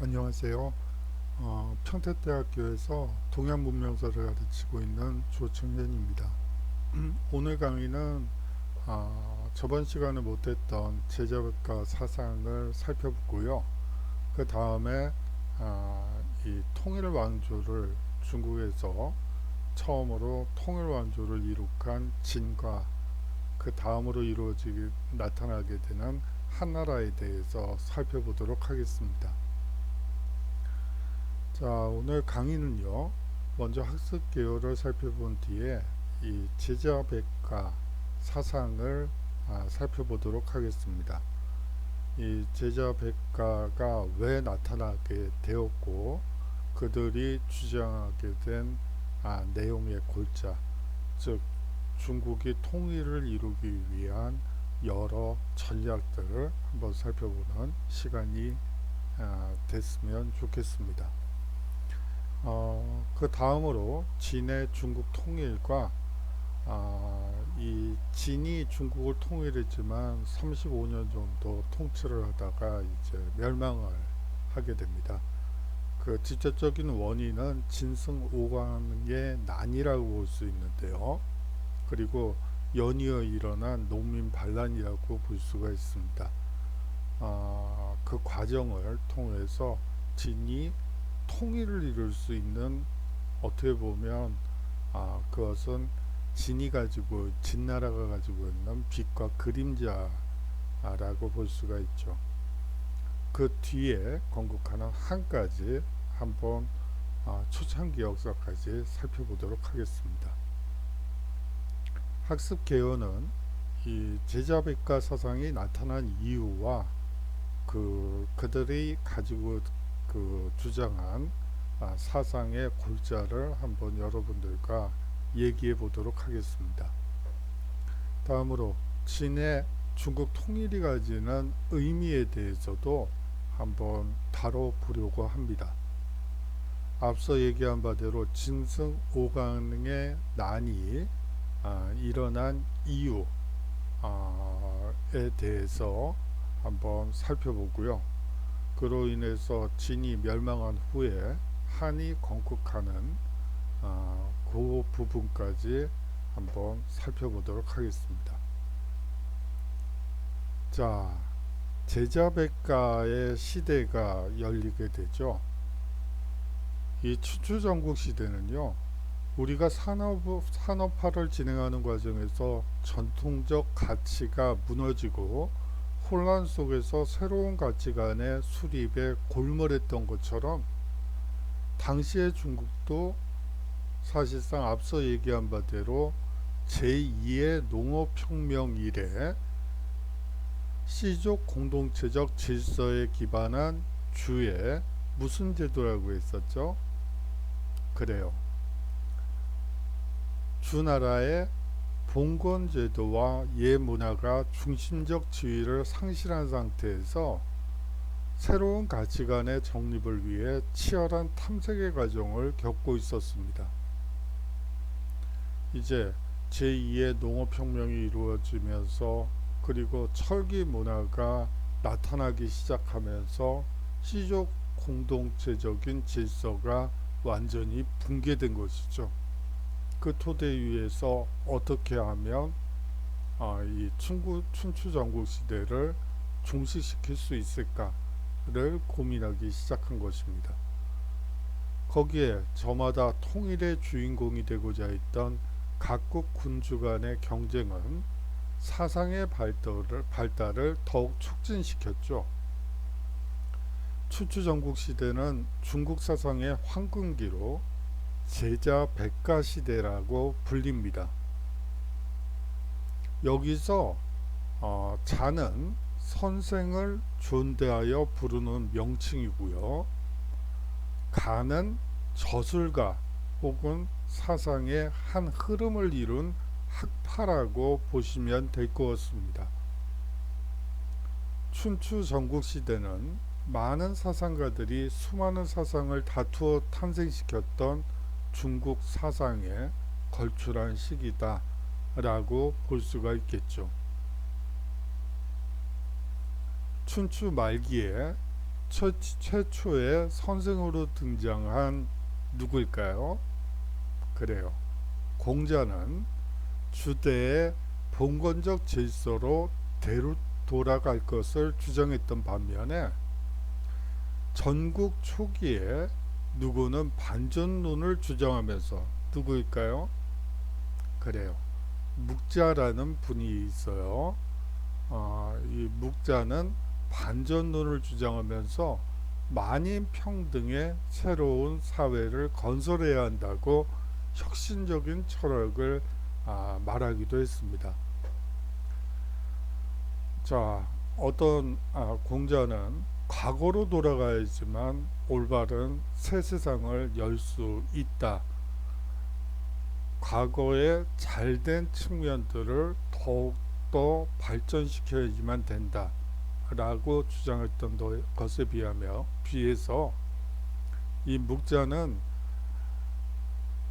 안녕하세요. 평택대학교에서 동양문명사를 가르치고 있는 조청년입니다. 오늘 강의는 저번 시간에 못했던 제자백과 사상을 살펴보고요. 그 다음에 이 통일왕조를 중국에서 처음으로 통일왕조를 이룩한 진과 그 다음으로 나타나게 되는 한나라에 대해서 살펴보도록 하겠습니다. 자, 오늘 강의는요, 먼저 학습 개요를 살펴본 뒤에 이 제자백과 사상을 살펴보도록 하겠습니다. 이 제자백과가 왜 나타나게 되었고, 그들이 주장하게 된 내용의 골자, 즉 중국이 통일을 이루기 위한 여러 전략들을 한번 살펴보는 시간이 됐으면 좋겠습니다. 그 다음으로 진의 중국 통일과 이 진이 중국을 통일했지만 35년 정도 통치를 하다가 이제 멸망을 하게 됩니다. 그 직접적인 원인은 진승 오광의 난이라고 볼 수 있는데요. 그리고 연이어 일어난 농민 반란이라고 볼 수가 있습니다. 그 과정을 통해서 진이 통일을 이룰 수 있는, 어떻게 보면 그것은 진나라가 가지고 있는 빛과 그림자라고 볼 수가 있죠. 그 뒤에 건국하는 한까지 한번 초창기 역사까지 살펴보도록 하겠습니다. 학습 개요는 이 제자백과 사상이 나타난 이유와 그들이 가지고 주장한 사상의 골자를 한번 여러분들과 얘기해 보도록 하겠습니다. 다음으로 진의 중국 통일이 가지는 의미에 대해서도 한번 다뤄보려고 합니다. 앞서 얘기한 바대로 진승 오강의 난이 일어난 이유에 대해서 한번 살펴보고요. 그로 인해서 진이 멸망한 후에 한이 건국하는 그 부분까지 한번 살펴보도록 하겠습니다. 자, 제자백가의 시대가 열리게 되죠. 이 춘추전국 시대는요, 우리가 산업화를 진행하는 과정에서 전통적 가치가 무너지고 혼란 속에서 새로운 가치관의 수립에 골몰했던 것처럼 당시의 중국도 사실상 앞서 얘기한 바대로 제2의 농업혁명 이래 시족 공동체적 질서에 기반한 주의 무슨 제도라고 했었죠? 그래요. 주나라의 봉건제도와 예문화가 중심적 지위를 상실한 상태에서 새로운 가치관의 정립을 위해 치열한 탐색의 과정을 겪고 있었습니다. 이제 제2의 농업혁명이 이루어지면서 그리고 철기 문화가 나타나기 시작하면서 시족 공동체적인 질서가 완전히 붕괴된 것이죠. 그 토대 위에서 어떻게 하면 이 춘추전국 시대를 종식시킬 수 있을까를 고민하기 시작한 것입니다. 거기에 저마다 통일의 주인공이 되고자 했던 각국 군주 간의 경쟁은 사상의 발달을 더욱 촉진시켰죠. 춘추전국 시대는 중국 사상의 황금기로 제자백가 시대라고 불립니다. 여기서 자는 선생을 존대하여 부르는 명칭이고요. 가는 저술가 혹은 사상의 한 흐름을 이룬 학파라고 보시면 될 것 같습니다. 춘추 전국 시대는 많은 사상가들이 수많은 사상을 다투어 탄생시켰던 중국 사상에 걸출한 시기다 라고 볼 수가 있겠죠. 춘추 말기에 최초의 선생으로 등장한 누구일까요? 그래요. 공자는 주대의 봉건적 질서로 돌아갈 것을 주장했던 반면에 전국 초기에 누구는 반전론을 주장하면서 누구일까요? 그래요. 묵자라는 분이 있어요. 이 묵자는 반전론을 주장하면서 만인 평등의 새로운 사회를 건설해야 한다고 혁신적인 철학을 말하기도 했습니다. 자, 공자는 과거로 돌아가야지만 올바른 새 세상을 열 수 있다. 과거에 잘된 측면들을 더욱더 발전시켜야지만 된다. 라고 주장했던 것에 비해서 이 묵자는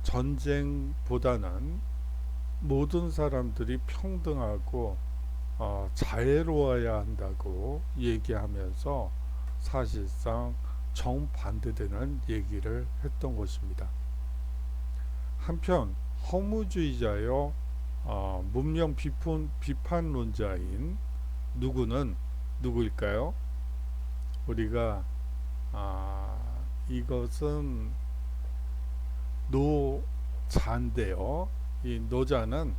전쟁보다는 모든 사람들이 평등하고 자애로워야 한다고 얘기하면서 사실상 정반대되는 얘기를 했던 것입니다. 한편 허무주의자요 문명 비판론자인 누구일까요? 우리가 이것은 노자인데요. 이 노자는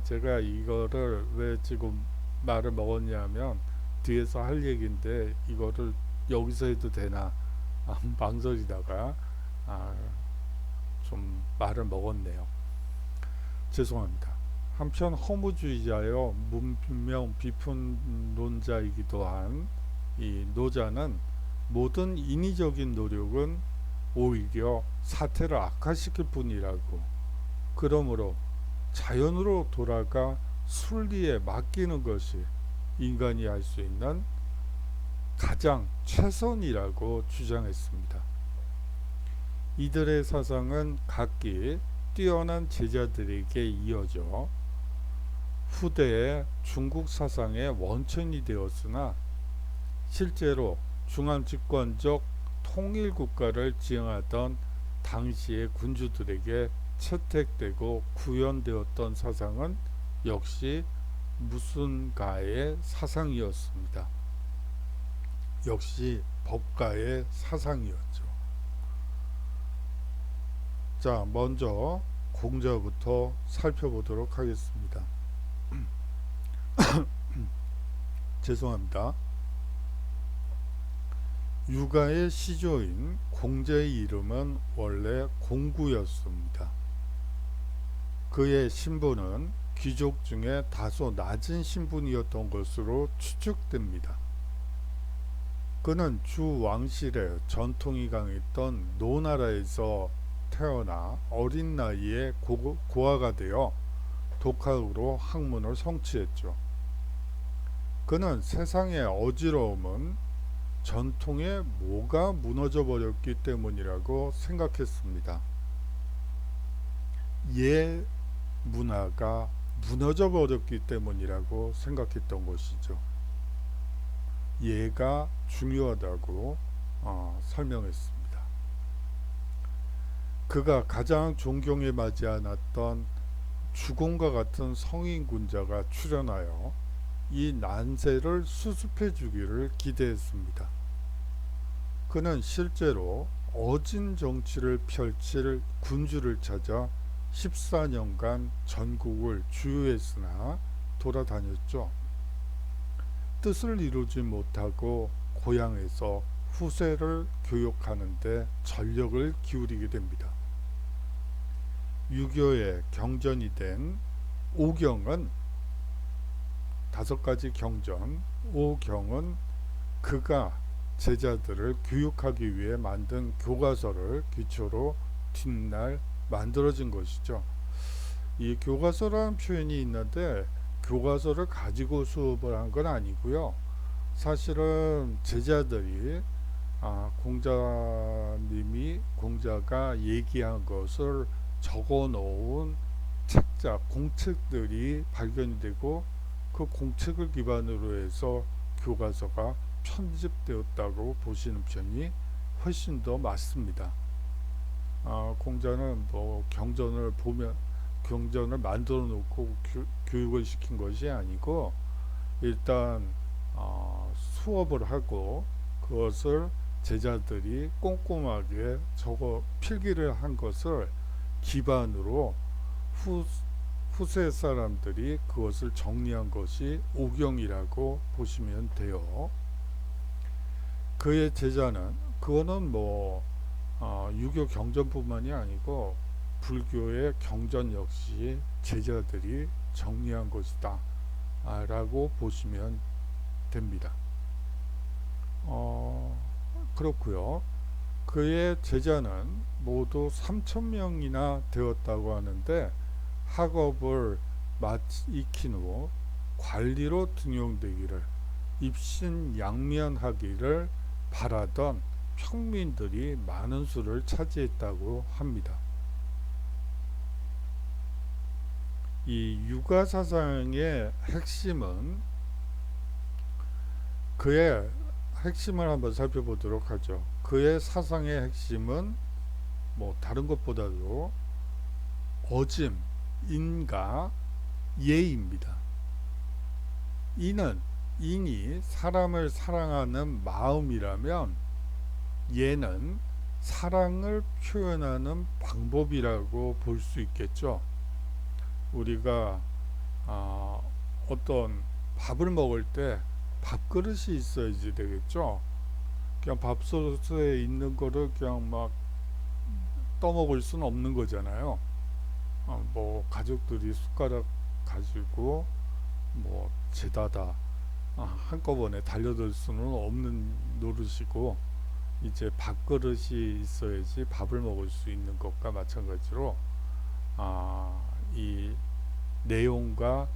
제가 이거를 왜 지금 말을 먹었냐면 뒤에서 할 얘기인데 이거를 여기서 해도 되나 망설이다가 좀 말을 먹었네요. 죄송합니다. 한편 허무주의자요 문명 비판론자이기도 한 이 노자는 모든 인위적인 노력은 오히려 사태를 악화시킬 뿐이라고, 그러므로 자연으로 돌아가 순리에 맡기는 것이 인간이 할 수 있는 가장 최선이라고 주장했습니다. 이들의 사상은 각기 뛰어난 제자들에게 이어져 후대의 중국 사상의 원천이 되었으나 실제로 중앙집권적 통일국가를 지향하던 당시의 군주들에게 채택되고 구현되었던 사상은 역시 무슨가의 사상이었습니다. 역시 법가의 사상이었죠. 자, 먼저 공자부터 살펴보도록 하겠습니다. 죄송합니다. 유가의 시조인 공자의 이름은 원래 공구였습니다. 그의 신분은 귀족 중에 다소 낮은 신분이었던 것으로 추측됩니다. 그는 주 왕실의 전통이 강했던 노나라에서 태어나 어린 나이에 고아가 되어 독학으로 학문을 성취했죠. 그는 세상의 어지러움은 전통의 뭐가 무너져 버렸기 때문이라고 생각했습니다. 예 문화가 무너져 버렸기 때문이라고 생각했던 것이죠. 예가 중요하다고 설명했습니다. 그가 가장 존경에 맞지 않았던 주공과 같은 성인 군자가 출현하여 이 난세를 수습해 주기를 기대했습니다. 그는 실제로 어진 정치를 펼칠 군주를 찾아 14년간 전국을 주유했으나 돌아다녔죠. 뜻을 이루지 못하고 고향에서 후세를 교육하는 데 전력을 기울이게 됩니다. 유교의 경전이 된 오경은 5가지 경전, 오경은 그가 제자들을 교육하기 위해 만든 교과서를 기초로 뒷날 만들어진 것이죠. 이 교과서라는 표현이 있는데 교과서를 가지고 수업을 한 건 아니고요. 사실은 제자들이 공자가 얘기한 것을 적어 놓은 책자, 공책들이 발견이 되고 그 공책을 기반으로 해서 교과서가 편집되었다고 보시는 편이 훨씬 더 맞습니다. 공자는 뭐 경전을 만들어 놓고 교육을 시킨 것이 아니고 일단 수업을 하고 그것을 제자들이 꼼꼼하게 적어 필기를 한 것을 기반으로 후세 사람들이 그것을 정리한 것이 오경이라고 보시면 돼요. 그의 제자는 그거는 뭐 유교 경전뿐만이 아니고 불교의 경전 역시 제자들이 정리한 것이다 라고 보시면 됩니다. 그렇고요. 그의 제자는 모두 3,000명이나 되었다고 하는데 학업을 익힌 후 관리로 등용되기를 입신양면하기를 바라던 평민들이 많은 수를 차지했다고 합니다. 이 유가사상의 핵심은 그의 핵심을 한번 살펴보도록 하죠. 그의 사상의 핵심은 뭐 다른 것보다도 어짐, 인과 예입니다. 인이 사람을 사랑하는 마음이라면 예는 사랑을 표현하는 방법이라고 볼 수 있겠죠. 우리가 어떤 밥을 먹을 때 밥그릇이 있어야지 되겠죠. 그냥 밥솥에 있는 거를 그냥 막 떠먹을 수는 없는 거잖아요. 뭐 가족들이 숟가락 가지고 뭐 제다다 한꺼번에 달려들 수는 없는 노릇이고, 이제 밥그릇이 있어야지 밥을 먹을 수 있는 것과 마찬가지로 이 내용과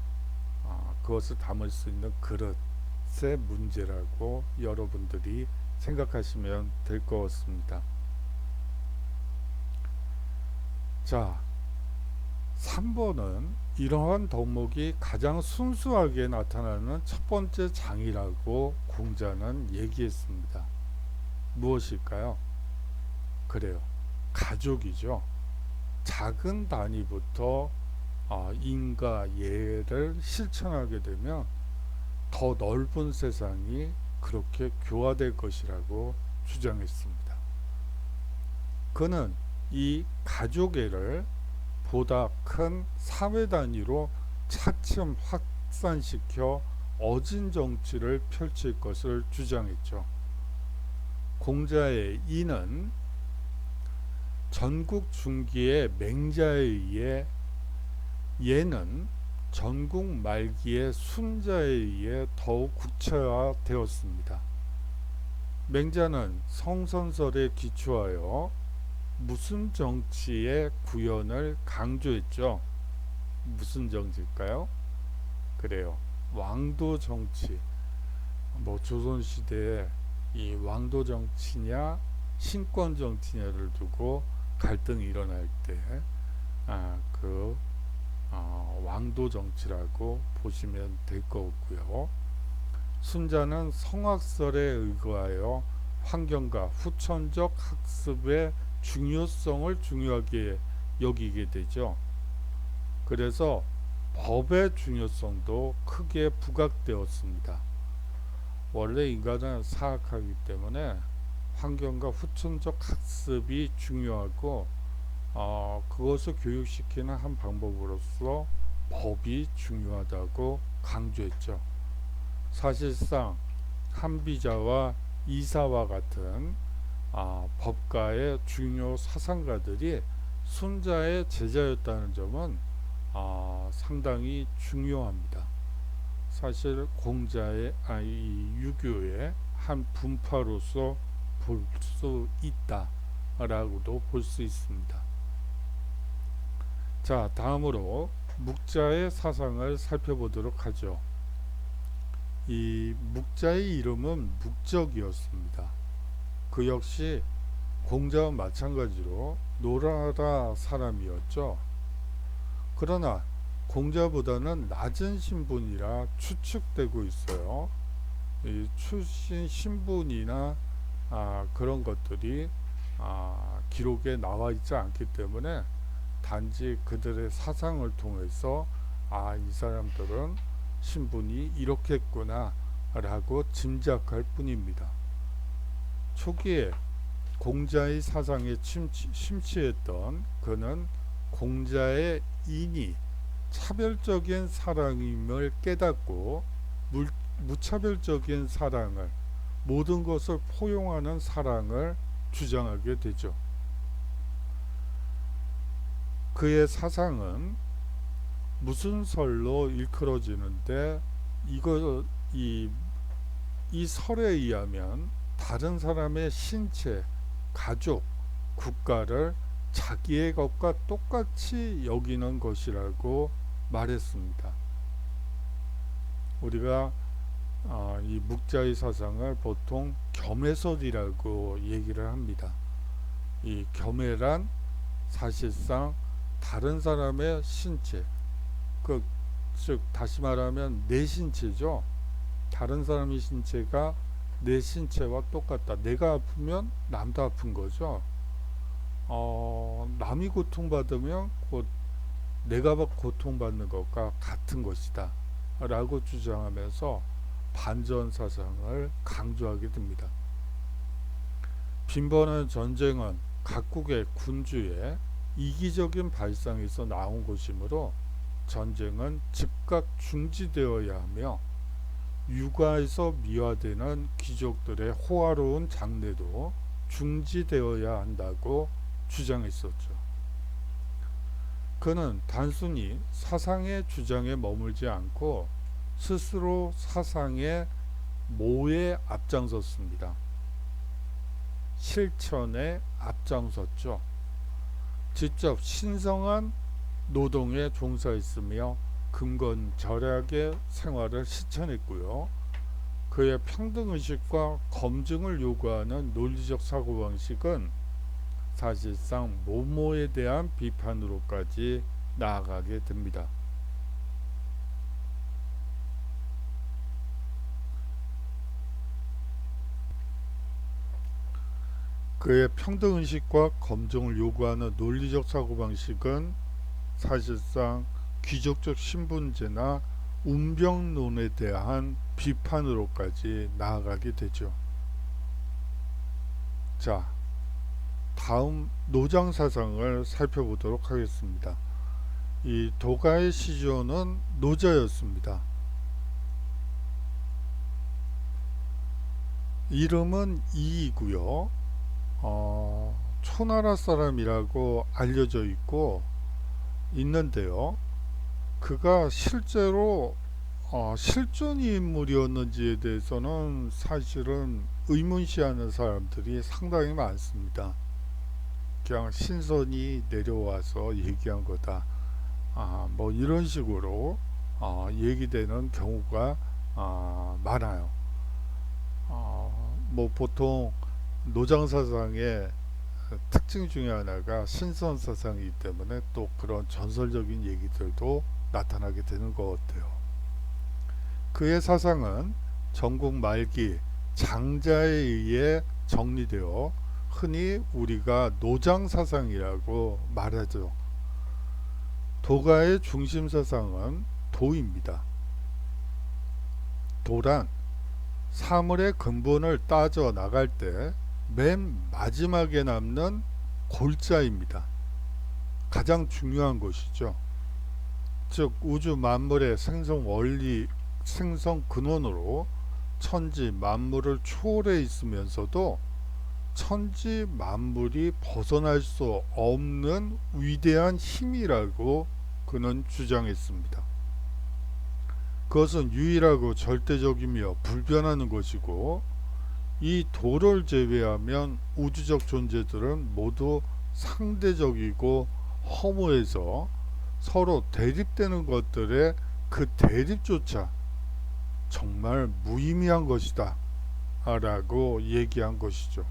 그것을 담을 수 있는 그릇의 문제라고 여러분들이 생각하시면 될 것 같습니다. 자, 3번은 이러한 덕목이 가장 순수하게 나타나는 첫 번째 장이라고 공자는 얘기했습니다. 무엇일까요? 그래요, 가족이죠. 작은 단위부터 인과 예를 실천하게 되면 더 넓은 세상이 그렇게 교화될 것이라고 주장했습니다. 그는 이 가족애를 보다 큰 사회 단위로 차츰 확산시켜 어진 정치를 펼칠 것을 주장했죠. 공자의 이는 전국 중기의 맹자에 의해, 예는 전국 말기의 순자에 의해 더욱 구체화되었습니다. 맹자는 성선설에 기초하여 무슨 정치의 구현을 강조했죠. 무슨 정치일까요? 그래요, 왕도 정치. 뭐 조선시대에 이 왕도 정치냐 신권 정치냐를 두고 갈등이 일어날 때 왕도 정치라고 보시면 될 것 같고요. 순자는 성학설에 의거하여 환경과 후천적 학습의 중요성을 중요하게 여기게 되죠. 그래서 법의 중요성도 크게 부각되었습니다. 원래 인간은 사악하기 때문에 환경과 후천적 학습이 중요하고 그것을 교육시키는 한 방법으로서 법이 중요하다고 강조했죠. 사실상 한비자와 이사와 같은 법가의 중요 사상가들이 순자의 제자였다는 점은 상당히 중요합니다. 사실 공자의 유교의 한 분파로서 볼 수 있다라고도 볼 수 있습니다. 자, 다음으로 묵자의 사상을 살펴보도록 하죠. 이 묵자의 이름은 묵적이었습니다. 그 역시 공자와 마찬가지로 노라라 사람이었죠. 그러나 공자보다는 낮은 신분이라 추측되고 있어요. 이 출신 신분이나 그런 것들이 기록에 나와 있지 않기 때문에 단지 그들의 사상을 통해서 이 사람들은 신분이 이렇겠구나 라고 짐작할 뿐입니다. 초기에 공자의 사상에 심취했던 그는 공자의 인이 차별적인 사랑임을 깨닫고 무차별적인 사랑을, 모든 것을 포용하는 사랑을 주장하게 되죠. 그의 사상은 무슨설로 일컬어지는데 이 설에 의하면 다른 사람의 신체, 가족, 국가를 자기의 것과 똑같이 여기는 것이라고 말했습니다. 우리가 이 묵자의 사상을 보통 겸해설이라고 얘기를 합니다. 이 겸해란 사실상 다른 사람의 신체, 즉 다시 말하면 내 신체죠. 다른 사람의 신체가 내 신체와 똑같다. 내가 아프면 남도 아픈 거죠. 남이 고통받으면 곧 내가 고통받는 것과 같은 것이다 라고 주장하면서 반전 사상을 강조하게 됩니다. 빈번한 전쟁은 각국의 군주의 이기적인 발상에서 나온 것이므로 전쟁은 즉각 중지되어야 하며 육아에서 미화되는 귀족들의 호화로운 장례도 중지되어야 한다고 주장했었죠. 그는 단순히 사상의 주장에 머물지 않고 스스로 사상의 모에 앞장섰습니다. 실천에 앞장섰죠. 직접 신성한 노동에 종사했으며 근건절약의 생활을 실천했고요. 그의 평등의식과 검증을 요구하는 논리적 사고방식은 사실상 모모에 대한 비판으로까지 나아가게 됩니다. 그의 평등의식과 검증을 요구하는 논리적 사고방식은 사실상 귀족적 신분제나 운병론에 대한 비판으로까지 나아가게 되죠. 자, 다음 노장 사상을 살펴보도록 하겠습니다. 이 도가의 시조는 노자였습니다. 이름은 이이고요. 초나라 사람이라고 알려져 있는데요. 그가 실제로 실존 인물이었는지에 대해서는 사실은 의문시하는 사람들이 상당히 많습니다. 그냥 신선이 내려와서 얘기한 거다. 뭐 이런 식으로 얘기되는 경우가 많아요. 뭐 보통 노장사상의 특징 중에 하나가 신선사상이기 때문에 또 그런 전설적인 얘기들도 나타나게 되는 것 같아요. 그의 사상은 전국 말기 장자에 의해 정리되어 흔히 우리가 노장사상이라고 말하죠. 도가의 중심사상은 도입니다. 도란 사물의 근본을 따져 나갈 때 맨 마지막에 남는 골자입니다. 가장 중요한 것이죠. 즉 우주 만물의 생성 원리, 생성 근원으로 천지 만물을 초월해 있으면서도 천지 만물이 벗어날 수 없는 위대한 힘이라고 그는 주장했습니다. 그것은 유일하고 절대적이며 불변하는 것이고 이 도를 제외하면 우주적 존재들은 모두 상대적이고 허무해서 서로 대립되는 것들의 그 대립조차 정말 무의미한 것이다 라고 얘기한 것이죠.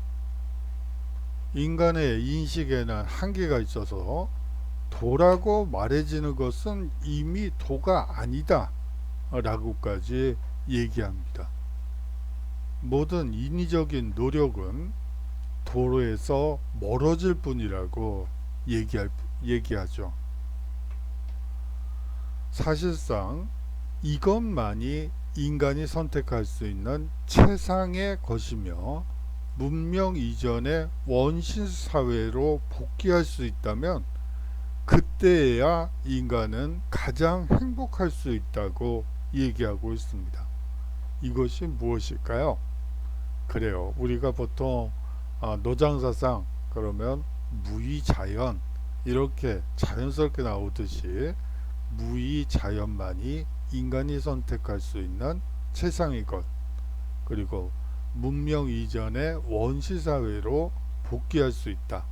인간의 인식에는 한계가 있어서 도라고 말해지는 것은 이미 도가 아니다 라고까지 얘기합니다. 모든 인위적인 노력은 도로에서 멀어질 뿐이라고 얘기하죠. 사실상 이것만이 인간이 선택할 수 있는 최상의 것이며 문명 이전의 원시 사회로 복귀할 수 있다면 그때야 인간은 가장 행복할 수 있다고 얘기하고 있습니다. 이것이 무엇일까요? 그래요. 우리가 보통 노장사상 그러면 무의자연 이렇게 자연스럽게 나오듯이 무의자연만이 인간이 선택할 수 있는 최상의 것, 그리고 문명 이전의 원시사회로 복귀할 수 있다.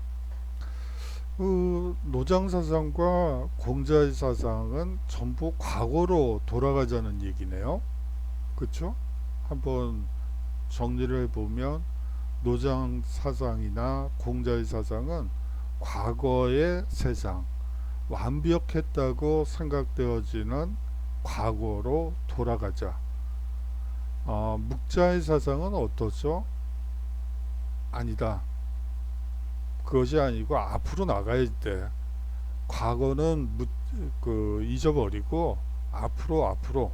노장사상과 공자의 사상은 전부 과거로 돌아가자는 얘기네요. 그렇죠? 한번 정리를 해보면 노장 사상이나 공자의 사상은 과거의 세상, 완벽했다고 생각되어지는 과거로 돌아가자. 묵자의 사상은 어떻죠? 아니다. 그것이 아니고 앞으로 나가야 돼. 과거는 잊어버리고 앞으로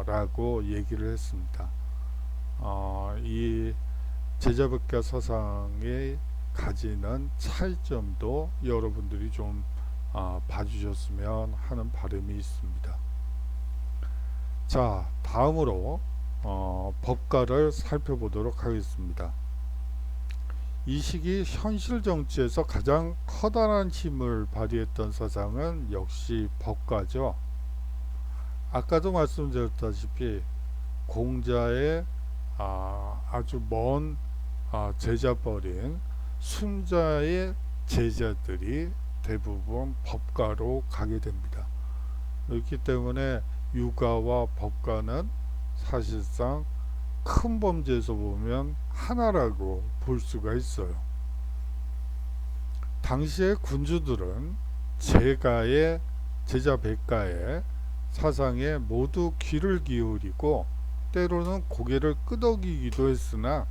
라고 얘기를 했습니다. 이 제자백가 사상에 가지는 차이점도 여러분들이 좀 봐주셨으면 하는 바람이 있습니다. 자, 다음으로 법가를 살펴보도록 하겠습니다. 이 시기 현실 정치에서 가장 커다란 힘을 발휘했던 사상은 역시 법가죠. 아까도 말씀드렸다시피 공자의 아주 먼 제자뻘인 순자의 제자들이 대부분 법가로 가게 됩니다. 그렇기 때문에 유가와 법가는 사실상 큰 범죄에서 보면 하나라고 볼 수가 있어요. 당시의 군주들은 제자 백가의 사상에 모두 귀를 기울이고 때로는 고개를 끄덕이기도 했으나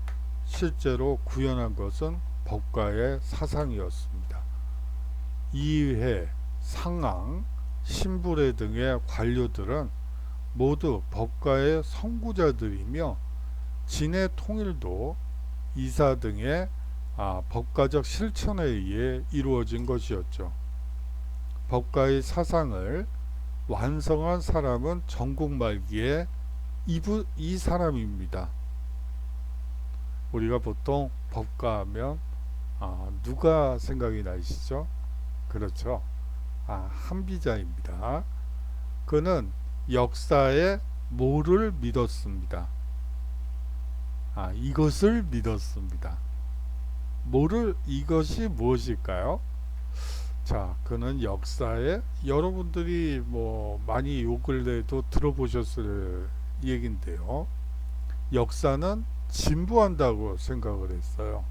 실제로 구현한 것은 법가의 사상이었습니다. 이회, 상왕, 신부래 등의 관료들은 모두 법가의 선구자들이며 진의 통일도 이사 등의 법가적 실천에 의해 이루어진 것이었죠. 법가의 사상을 완성한 사람은 전국 말기에 이 사람입니다. 우리가 보통 법가하면 누가 생각이 나시죠? 그렇죠. 한비자입니다. 그는 역사의 뭐를 믿었습니다. 이것을 믿었습니다. 이것이 무엇일까요? 자, 그는 역사에 여러분들이 많이 요 근래에도 들어보셨을 얘긴데요. 역사는 진보한다고 생각을 했어요.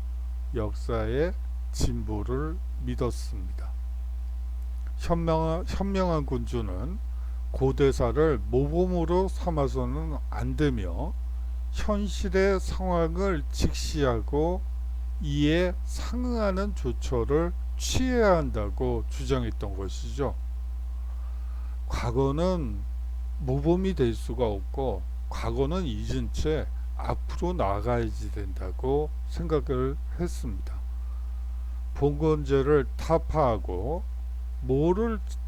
역사의 진보를 믿었습니다. 현명한 군주는 고대사를 모범으로 삼아서는 안 되며 현실의 상황을 직시하고 이에 상응하는 조처를 취해야 한다고 주장했던 것이죠. 과거는 모범이 될 수가 없고 과거는 잊은 채 앞으로 나가야지 된다고 생각을 했습니다. 봉건제를 타파하고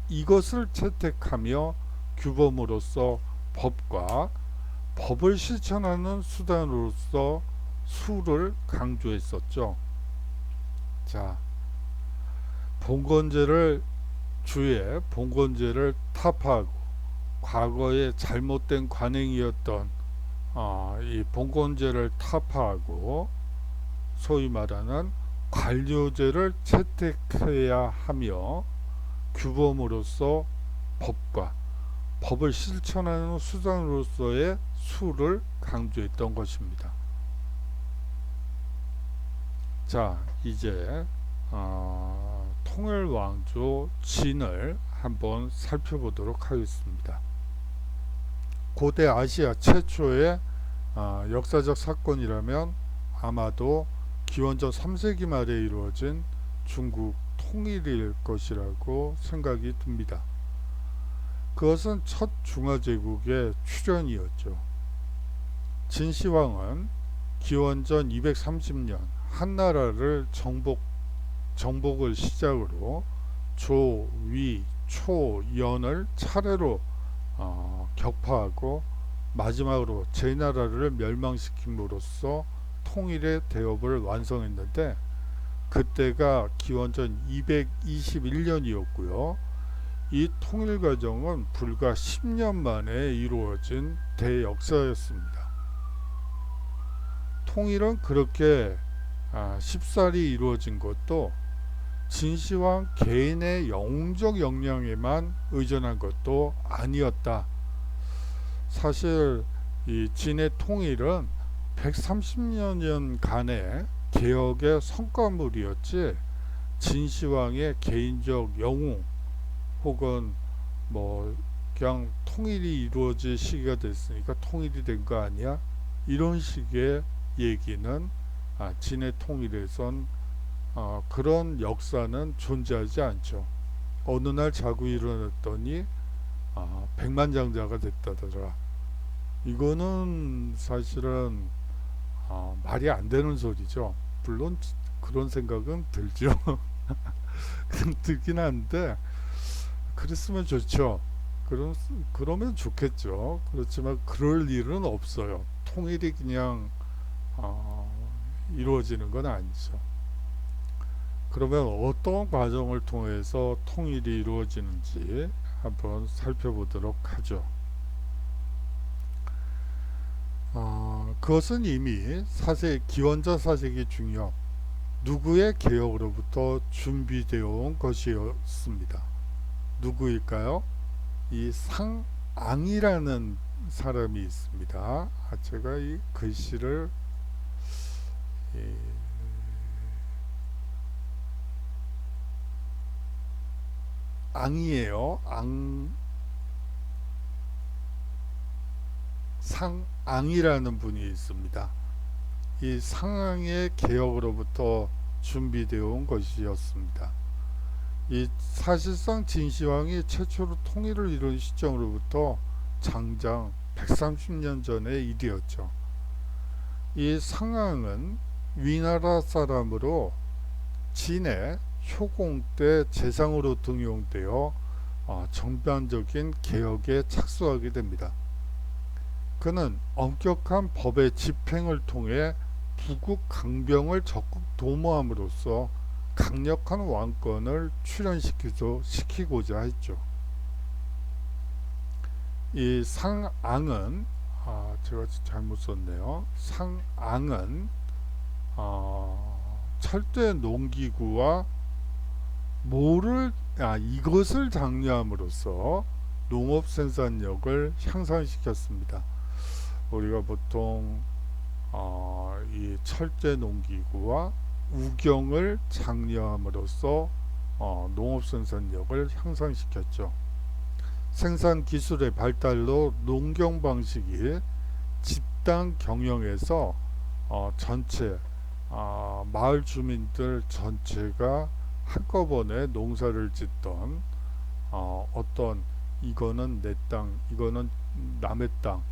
이것을 채택하며 규범으로서 법과 법을 실천하는 수단으로서 수를 강조했었죠. 자, 봉건제를 타파하고 과거의 잘못된 관행이었던 이 봉건제를 타파하고 소위 말하는 관료제를 채택해야 하며 규범으로서 법과 법을 실천하는 수단으로서의 수를 강조했던 것입니다. 자, 이제 통일왕조 진을 한번 살펴보도록 하겠습니다. 고대 아시아 최초의 역사적 사건이라면 아마도 기원전 3세기 말에 이루어진 중국 통일일 것이라고 생각이 듭니다. 그것은 첫 중화제국의 출현이었죠. 진시황은 기원전 230년 한나라를 정복을 시작으로 조, 위, 초, 연을 차례로 격파하고 마지막으로 제나라를 멸망시킴으로써 통일의 대업을 완성했는데, 그때가 기원전 221년이었고요. 이 통일 과정은 불과 10년 만에 이루어진 대역사였습니다. 통일은 그렇게 쉽사리 이루어진 것도 진시황 개인의 영웅적 역량에만 의존한 것도 아니었다. 사실 이 진의 통일은 130년간의 개혁의 성과물이었지, 진시황의 개인적 영웅 혹은 뭐 그냥 통일이 이루어질 시기가 됐으니까 통일이 된 거 아니야? 이런 식의 얘기는 진의 통일에선 그런 역사는 존재하지 않죠. 어느 날 자고 일어났더니 백만장자가 됐다더라. 이거는 사실은 말이 안 되는 소리죠. 물론 그런 생각은 들죠. 들긴 한데 그랬으면 좋죠. 그러면 좋겠죠. 그렇지만 그럴 일은 없어요. 통일이 그냥 이루어지는 건 아니죠. 그러면 어떤 과정을 통해서 통일이 이루어지는지 한번 살펴보도록 하죠. 그것은 이미 기원전 4세기 중엽 누구의 개혁으로부터 준비되어 온 것이었습니다. 누구일까요? 이 상앙이라는 사람이 있습니다. 제가 이 글씨를 앙이에요. 상앙이라는 분이 있습니다. 이 상앙의 개혁으로부터 준비되어 온 것이었습니다. 이 사실상 진시황이 최초로 통일을 이룬 시점으로부터 장장 130년 전의 일이었죠. 이 상앙은 위나라 사람으로 진의 효공 때 재상으로 등용되어 전반적인 개혁에 착수하게 됩니다. 그는 엄격한 법의 집행을 통해 부국 강병을 적극 도모함으로써 강력한 왕권을 출현시키고자 했죠. 이 상앙은 제가 잘못 썼네요. 상앙은 철제 농기구와 이것을 장려함으로써 농업 생산력을 향상시켰습니다. 우리가 보통 이 철제 농기구와 우경을 장려함으로써 농업 생산력을 향상시켰죠. 생산 기술의 발달로 농경 방식이 집단 경영에서 전체 마을 주민들 전체가 한꺼번에 농사를 짓던 어떤 이거는 내 땅, 이거는 남의 땅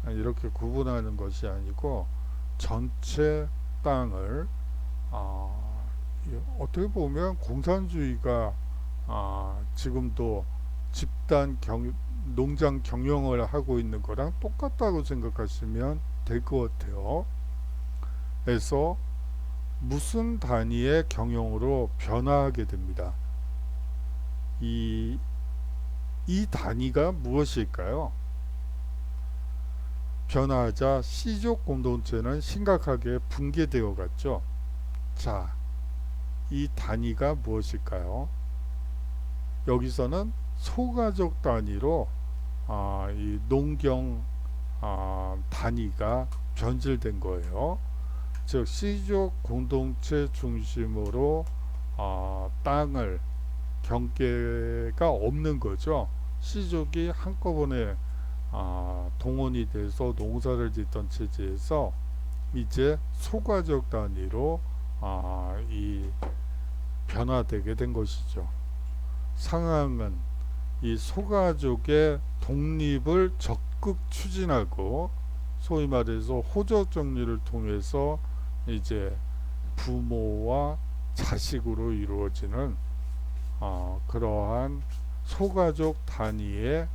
이렇게 구분하는 것이 아니고 전체 땅을 어떻게 보면 공산주의가 지금도 집단 농장 경영을 하고 있는 거랑 똑같다고 생각하시면 될 것 같아요. 그래서 무슨 단위의 경영으로 변화하게 됩니다. 이 단위가 무엇일까요? 변화하자 C족 공동체는 심각하게 붕괴되어 갔죠. 자, 이 단위가 무엇일까요? 여기서는 소가족 단위로 이 농경 단위가 변질된 거예요. 즉 C족 공동체 중심으로 땅을 경계가 없는 거죠. C족이 한꺼번에 동원이 돼서 농사를 짓던 체제에서 이제 소가족 단위로 이 변화되게 된 것이죠. 상황은 이 소가족의 독립을 적극 추진하고 소위 말해서 호적 정리를 통해서 이제 부모와 자식으로 이루어지는 그러한 소가족 단위의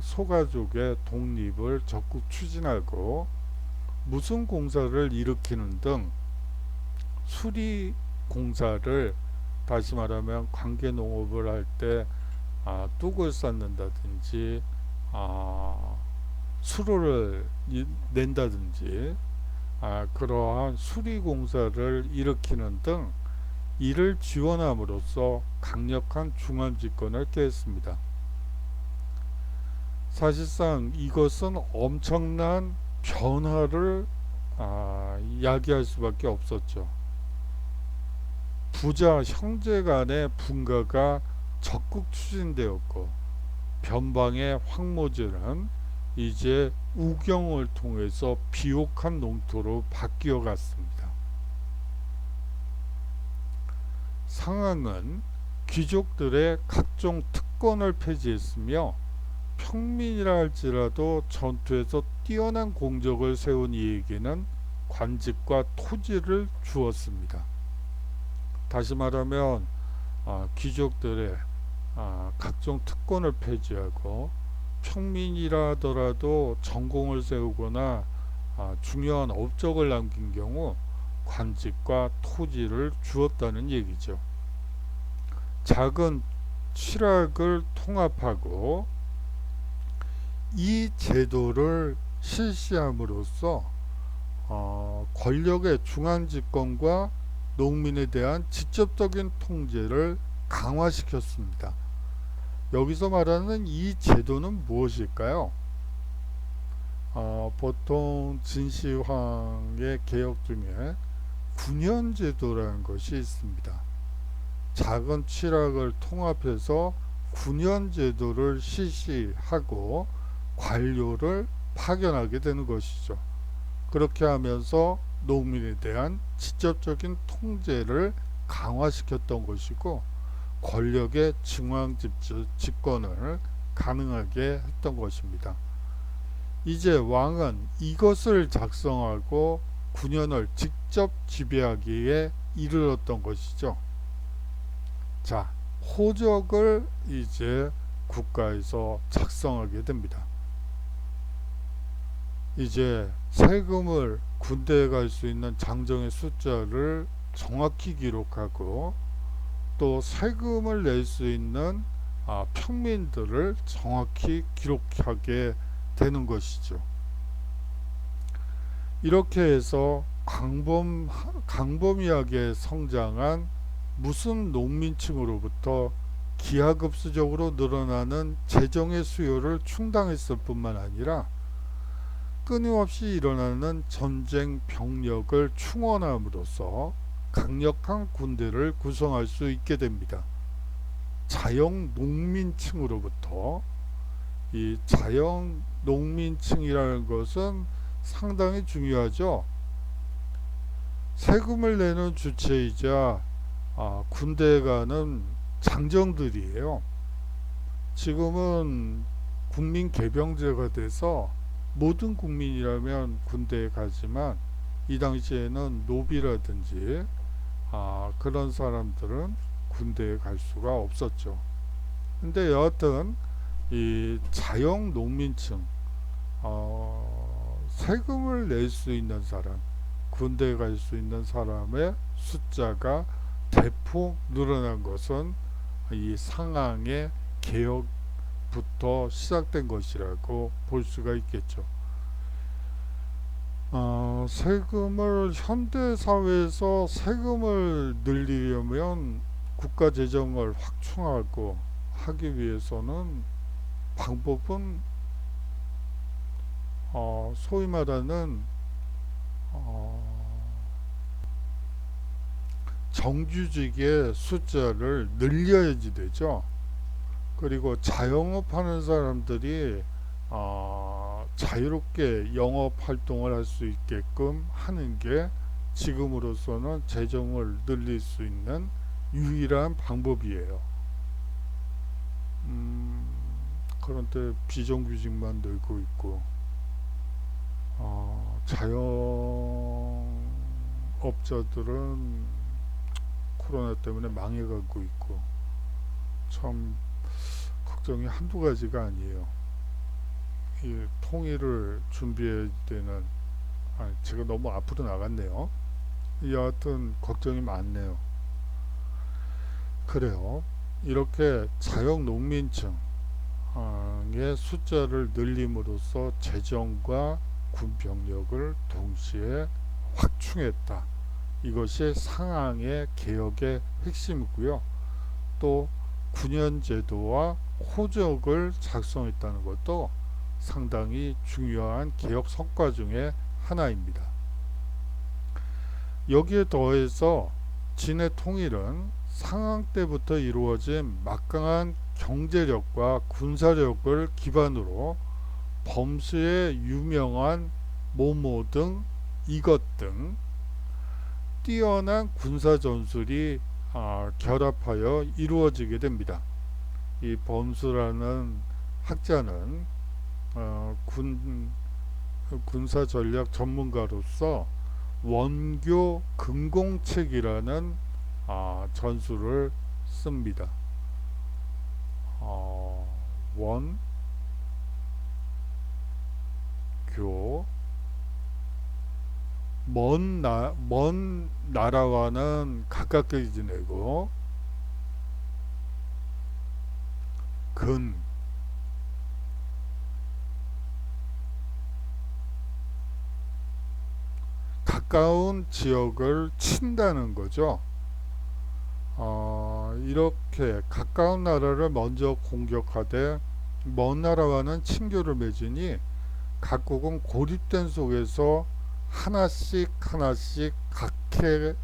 소가족의 독립을 적극 추진하고 무슨 공사를 일으키는 등 수리 공사를, 다시 말하면 관계 농업을 할 때 뚝을 쌓는다든지 수로를 낸다든지 그러한 수리 공사를 일으키는 등 이를 지원함으로써 강력한 중앙 집권을 꾀했습니다. 사실상 이것은 엄청난 변화를 야기할 수밖에 없었죠. 부자 형제 간의 분가가 적극 추진되었고 변방의 황무지는 이제 우경을 통해서 비옥한 농토로 바뀌어 갔습니다. 상황은 귀족들의 각종 특권을 폐지했으며 평민이라 할지라도 전투에서 뛰어난 공적을 세운 이에게는 관직과 토지를 주었습니다. 다시 말하면 귀족들의 각종 특권을 폐지하고 평민이라 하더라도 전공을 세우거나 중요한 업적을 남긴 경우 관직과 토지를 주었다는 얘기죠. 작은 취락을 통합하고 이 제도를 실시함으로써 권력의 중앙 집권과 농민에 대한 직접적인 통제를 강화시켰습니다. 여기서 말하는 이 제도는 무엇일까요? 보통 진시황의 개혁 중에 군현제도라는 것이 있습니다. 작은 취락을 통합해서 군현제도를 실시하고 관료를 파견하게 되는 것이죠. 그렇게 하면서 농민에 대한 직접적인 통제를 강화시켰던 것이고 권력의 중앙 집권을 가능하게 했던 것입니다. 이제 왕은 이것을 작성하고 군현을 직접 지배하기에 이르렀던 것이죠. 자, 호적을 이제 국가에서 작성하게 됩니다. 이제 세금을 군대에 갈 수 있는 장정의 숫자를 정확히 기록하고 또 세금을 낼 수 있는 평민들을 정확히 기록하게 되는 것이죠. 이렇게 해서 광범위하게 성장한 무슨 농민층으로부터 기하급수적으로 늘어나는 재정의 수요를 충당했을 뿐만 아니라 끊임없이 일어나는 전쟁 병력을 충원함으로써 강력한 군대를 구성할 수 있게 됩니다. 자영 농민층으로부터, 이 자영 농민층이라는 것은 상당히 중요하죠. 세금을 내는 주체이자 군대에 가는 장정들이에요. 지금은 국민 개병제가 돼서 모든 국민이라면 군대에 가지만 이 당시에는 노비라든지 그런 사람들은 군대에 갈 수가 없었죠. 근데 여하튼 이 자영 농민층, 세금을 낼 수 있는 사람, 군대에 갈 수 있는 사람의 숫자가 대폭 늘어난 것은 이 상황의 개혁부터 시작된 것이라고 볼 수가 있겠죠. 세금을, 현대 사회에서 세금을 늘리려면 국가 재정을 확충하고 하기 위해서는 방법은 소위 말하는 정규직의 숫자를 늘려야지 되죠. 그리고 자영업하는 사람들이 자유롭게 영업 활동을 할 수 있게끔 하는 게 지금으로서는 재정을 늘릴 수 있는 유일한 방법이에요. 그런데 비정규직만 늘고 있고, 자영업자들은 코로나 때문에 망해가고 있고, 참 걱정이 한두 가지가 아니에요. 이 통일을 준비해야 되는, 제가 너무 앞으로 나갔네요. 여하튼 걱정이 많네요. 그래요. 이렇게 자영농민층의 숫자를 늘림으로써 재정과 군병력을 동시에 확충했다. 이것이 상항의 개혁의 핵심이고요. 또 9년 제도와 호적을 작성했다는 것도 상당히 중요한 개혁 성과 중에 하나입니다. 여기에 더해서 진해 통일은 상항 때부터 이루어진 막강한 경제력과 군사력을 기반으로 범수의 유명한 모모 등 이것 등 뛰어난 군사 전술이 결합하여 이루어지게 됩니다. 이 범수라는 학자는 군사 전략 전문가로서 원교 근공책이라는 전술을 씁니다. 원교 먼 나라와는 가깝게 지내고 근 가까운 지역을 친다는 거죠. 이렇게 가까운 나라를 먼저 공격하되 먼 나라와는 친교를 맺으니 각국은 고립된 속에서 하나씩 각계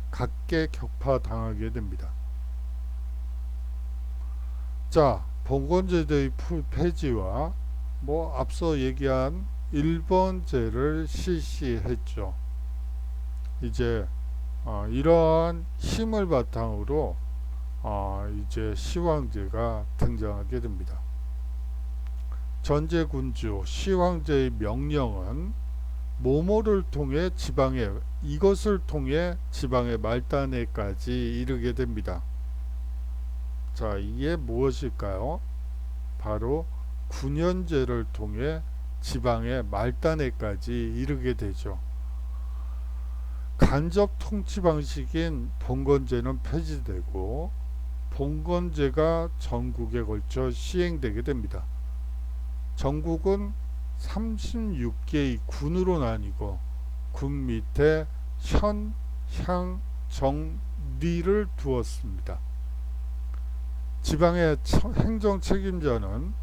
격파당하게 됩니다. 자, 봉건제도의 폐지와 앞서 얘기한 일본제를 실시했죠. 이제 이러한 힘을 바탕으로 이제 시황제가 등장하게 됩니다. 전제군주 시황제의 명령은 모모를 통해 이것을 통해 지방의 말단에까지 이르게 됩니다. 자, 이게 무엇일까요? 바로 9년제를 통해 지방의 말단에까지 이르게 되죠. 간접 통치 방식인 봉건제는 폐지되고 봉건제가 전국에 걸쳐 시행되게 됩니다. 전국은 36개의 군으로 나뉘고 군 밑에 현, 향, 정, 리를 두었습니다. 지방의 행정 책임자는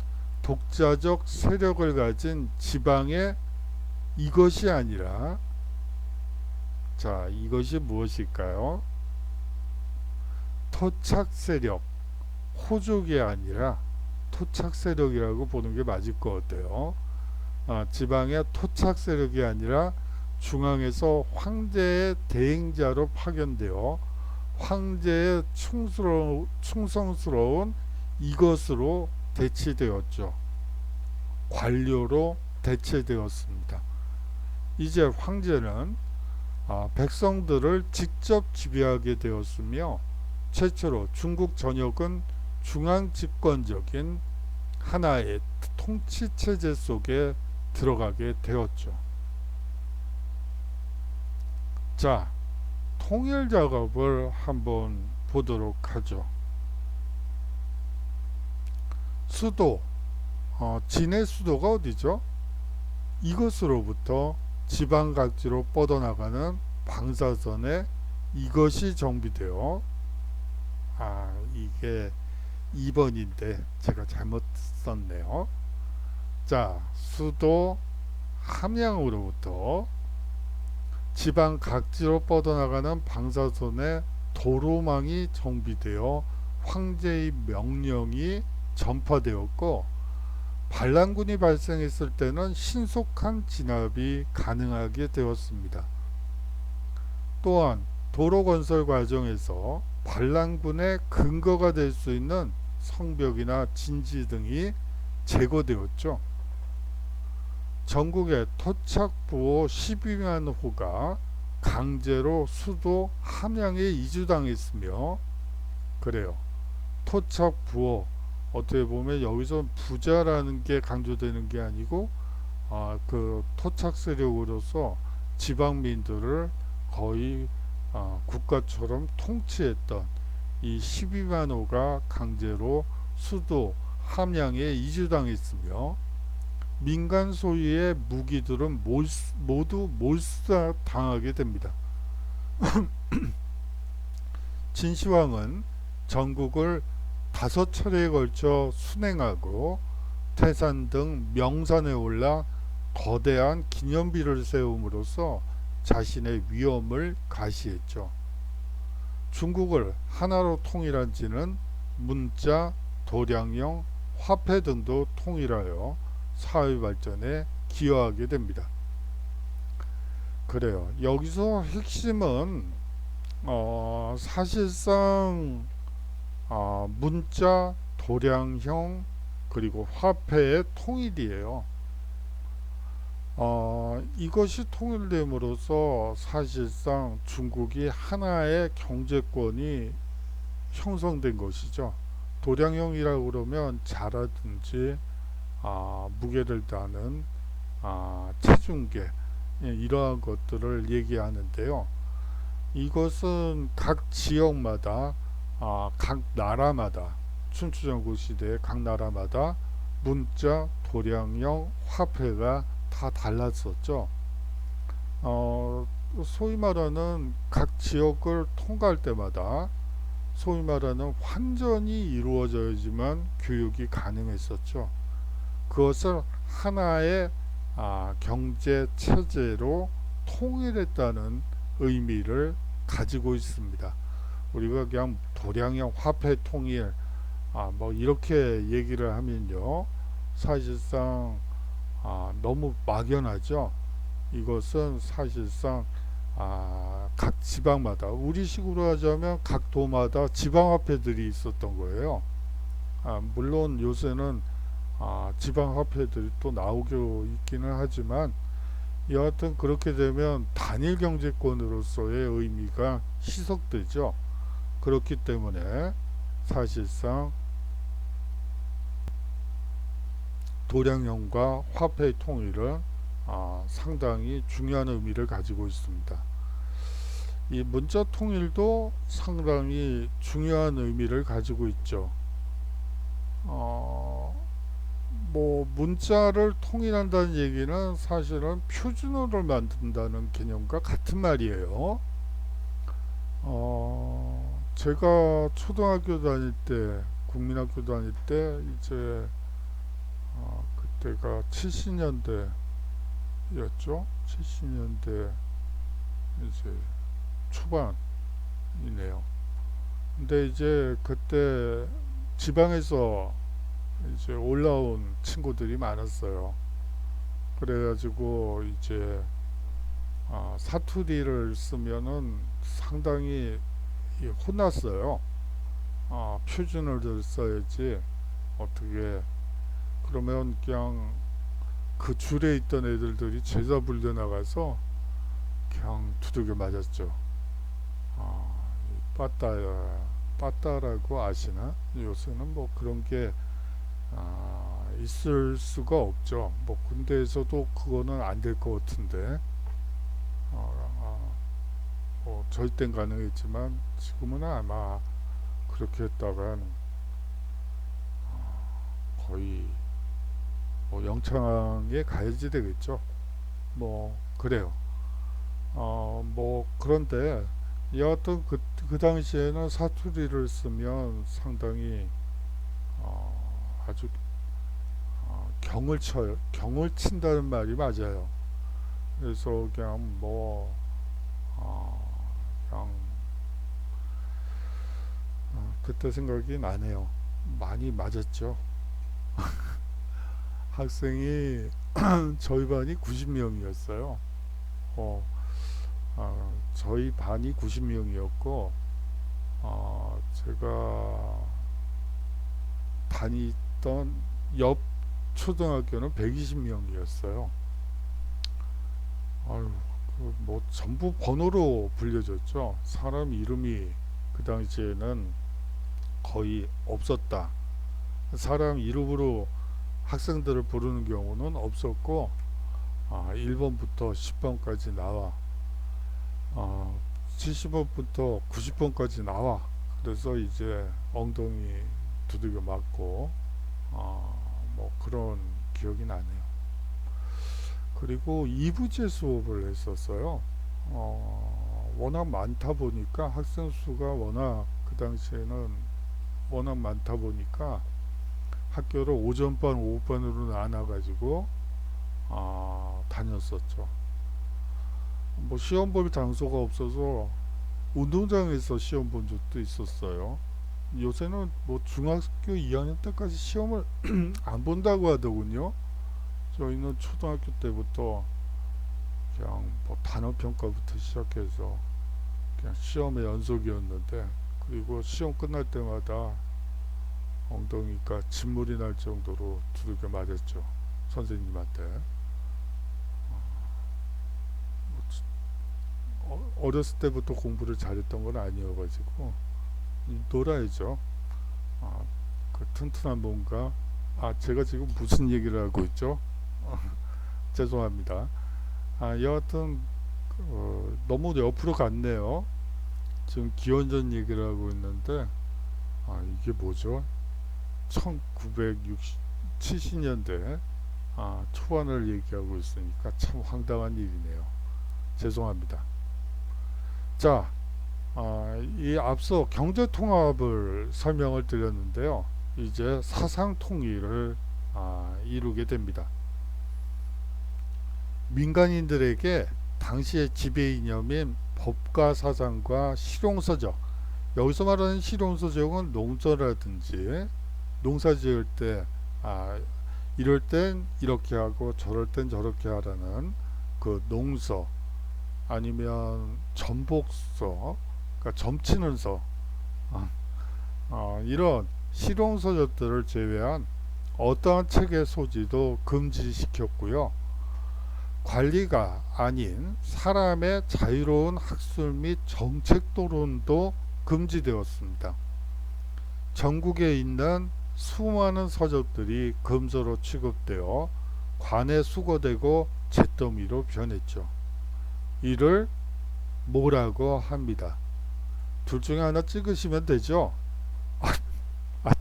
독자적 세력을 가진 지방의 이것이 아니라, 자, 이것이 무엇일까요? 토착 세력, 호족이 아니라 토착 세력이라고 보는 게 맞을 것 같아요. 지방의 토착 세력이 아니라 중앙에서 황제의 대행자로 파견되어 황제의 충성스러운 이것으로 대치되었죠. 관료로 대체되었습니다. 이제 황제는 백성들을 직접 지배하게 되었으며 최초로 중국 전역은 중앙 집권적인 하나의 통치 체제 속에 들어가게 되었죠. 자, 통일 작업을 한번 보도록 하죠. 수도, 진해 수도가 어디죠? 이것으로부터 지방 각지로 뻗어나가는 방사선에 이것이 정비되어, 이게 2번인데 제가 잘못 썼네요. 자, 수도 함양으로부터 지방 각지로 뻗어나가는 방사선에 도로망이 정비되어 황제의 명령이 전파되었고 반란군이 발생했을 때는 신속한 진압이 가능하게 되었습니다. 또한 도로 건설 과정에서 반란군의 근거가 될 수 있는 성벽이나 진지 등이 제거되었죠. 전국의 토착부호 12만 호가 강제로 수도 함양에 이주당했으며, 그래요. 토착부호, 어떻게 보면 여기서 부자라는 게 강조되는 게 아니고 그 토착 세력으로서 지방민들을 거의 국가처럼 통치했던 이 12만 호가 강제로 수도 함양에 이주당했으며, 민간 소유의 무기들은 모두 몰수당하게 됩니다. 진시황은 전국을 5차례에 걸쳐 순행하고 태산 등 명산에 올라 거대한 기념비를 세움으로써 자신의 위엄을 가시했죠. 중국을 하나로 통일한 지는 문자, 도량형, 화폐 등도 통일하여 사회 발전에 기여하게 됩니다. 그래요. 여기서 핵심은 사실상 문자, 도량형, 그리고 화폐의 통일이에요. 이것이 통일됨으로써 사실상 중국이 하나의 경제권이 형성된 것이죠. 도량형이라고 그러면 자라든지 무게를 다는 체중계, 이러한 것들을 얘기하는데요. 이것은 각 지역마다 각 나라마다 춘추전국 시대의 각 나라마다 문자, 도량형, 화폐가 다 달랐었죠. 소위 말하는 각 지역을 통과할 때마다 소위 말하는 환전이 이루어져야지만 교육이 가능했었죠. 그것을 하나의 경제 체제로 통일했다는 의미를 가지고 있습니다. 우리가 그냥 도량형 화폐 통일 뭐 이렇게 얘기를 하면요, 사실상 너무 막연하죠. 이것은 사실상 각 지방마다, 우리식으로 하자면 각 도마다 지방화폐들이 있었던 거예요. 물론 요새는 지방화폐들이 또 나오고 있기는 하지만, 여하튼 그렇게 되면 단일 경제권으로서의 의미가 희석되죠. 그렇기 때문에 사실상 도량형과 화폐의 통일은 상당히 중요한 의미를 가지고 있습니다. 이 문자 통일도 상당히 중요한 의미를 가지고 있죠. 뭐 문자를 통일한다는 얘기는 사실은 표준어를 만든다는 개념과 같은 말이에요. 제가 초등학교 다닐 때, 국민학교 다닐 때 이제 그때가 70년대였죠. 70년대 이제 초반이네요. 근데 이제 그때 지방에서 이제 올라온 친구들이 많았어요. 그래가지고 이제 사투리를 쓰면은 상당히 혼났어요. 표준어를 써야지 어떻게, 그러면 그냥 그 줄에 있던 애들이 제자 불려 나가서 그냥 두들겨 맞았죠. 빠따라고 아시나? 요새는 뭐 그런 게 있을 수가 없죠. 뭐 군대에서도 그거는 안 될 것 같은데, 뭐 저희 땐 가능했지만 지금은 아마 그렇게 했다간 거의 뭐 영창에 가야지 되겠죠. 뭐 그래요. 뭐 그런데 여하튼 그 당시에는 사투리를 쓰면 상당히 아주 경을 친다는 말이 맞아요. 그래서 그냥 뭐 그냥 그때 생각이 나네요. 많이 맞았죠. 학생이 저희 반이 90명이었어요. 어, 저희 반이 90명이었고 제가 다니던 옆 초등학교는 120명이었어요. 아유, 뭐 전부 번호로 불려줬죠. 사람 이름이 그 당시에는 거의 없었다. 사람 이름으로 학생들을 부르는 경우는 없었고 1번부터 10번까지 나와 70번부터 90번까지 나와. 그래서 이제 엉덩이 두들겨 맞고 뭐 그런 기억이 나네요. 그리고 이부제 수업을 했었어요. 워낙 많다 보니까 학생 수가 워낙 그 당시에는 워낙 많다 보니까 학교를 오전반, 오후반으로 나눠가지고 다녔었죠. 뭐 시험 볼 장소가 없어서 운동장에서 시험 본 적도 있었어요. 요새는 뭐 중학교 2학년 때까지 시험을 안 본다고 하더군요. 저희는 초등학교 때부터 그냥 뭐 단어 평가부터 시작해서 그냥 시험의 연속이었는데, 그리고 시험 끝날 때마다 엉덩이가 진물이 날 정도로 두들겨 맞았죠, 선생님한테. 어렸을 때부터 공부를 잘했던 건 아니어가지고 놀아야죠. 아, 그 튼튼한 뭔가. 제가 지금 무슨 얘기를 하고 있죠? 죄송합니다. 여하튼 너무 옆으로 갔네요. 지금 기원전 얘기를 하고 있는데 이게 뭐죠? 1970년대 초반을 얘기하고 있으니까 참 황당한 일이네요. 죄송합니다. 자, 이 앞서 경제통합을 설명을 드렸는데요. 이제 사상통일을 이루게 됩니다. 민간인들에게 당시의 지배 이념인 법가사상과 실용서적, 여기서 말하는 실용서적은 농사라든지 농사 지을 때 이럴 땐 이렇게 하고 저럴 땐 저렇게 하라는 그 농서, 아니면 전복서, 그러니까 점치는 서, 이런 실용서적들을 제외한 어떠한 책의 소지도 금지시켰고요. 관리가 아닌 사람의 자유로운 학술 및 정책 토론도 금지되었습니다. 전국에 있는 수많은 서적들이 금서로 취급되어 관에 수거되고 잿더미로 변했죠. 이를 뭐라고 합니다. 둘 중에 하나 찍으시면 되죠.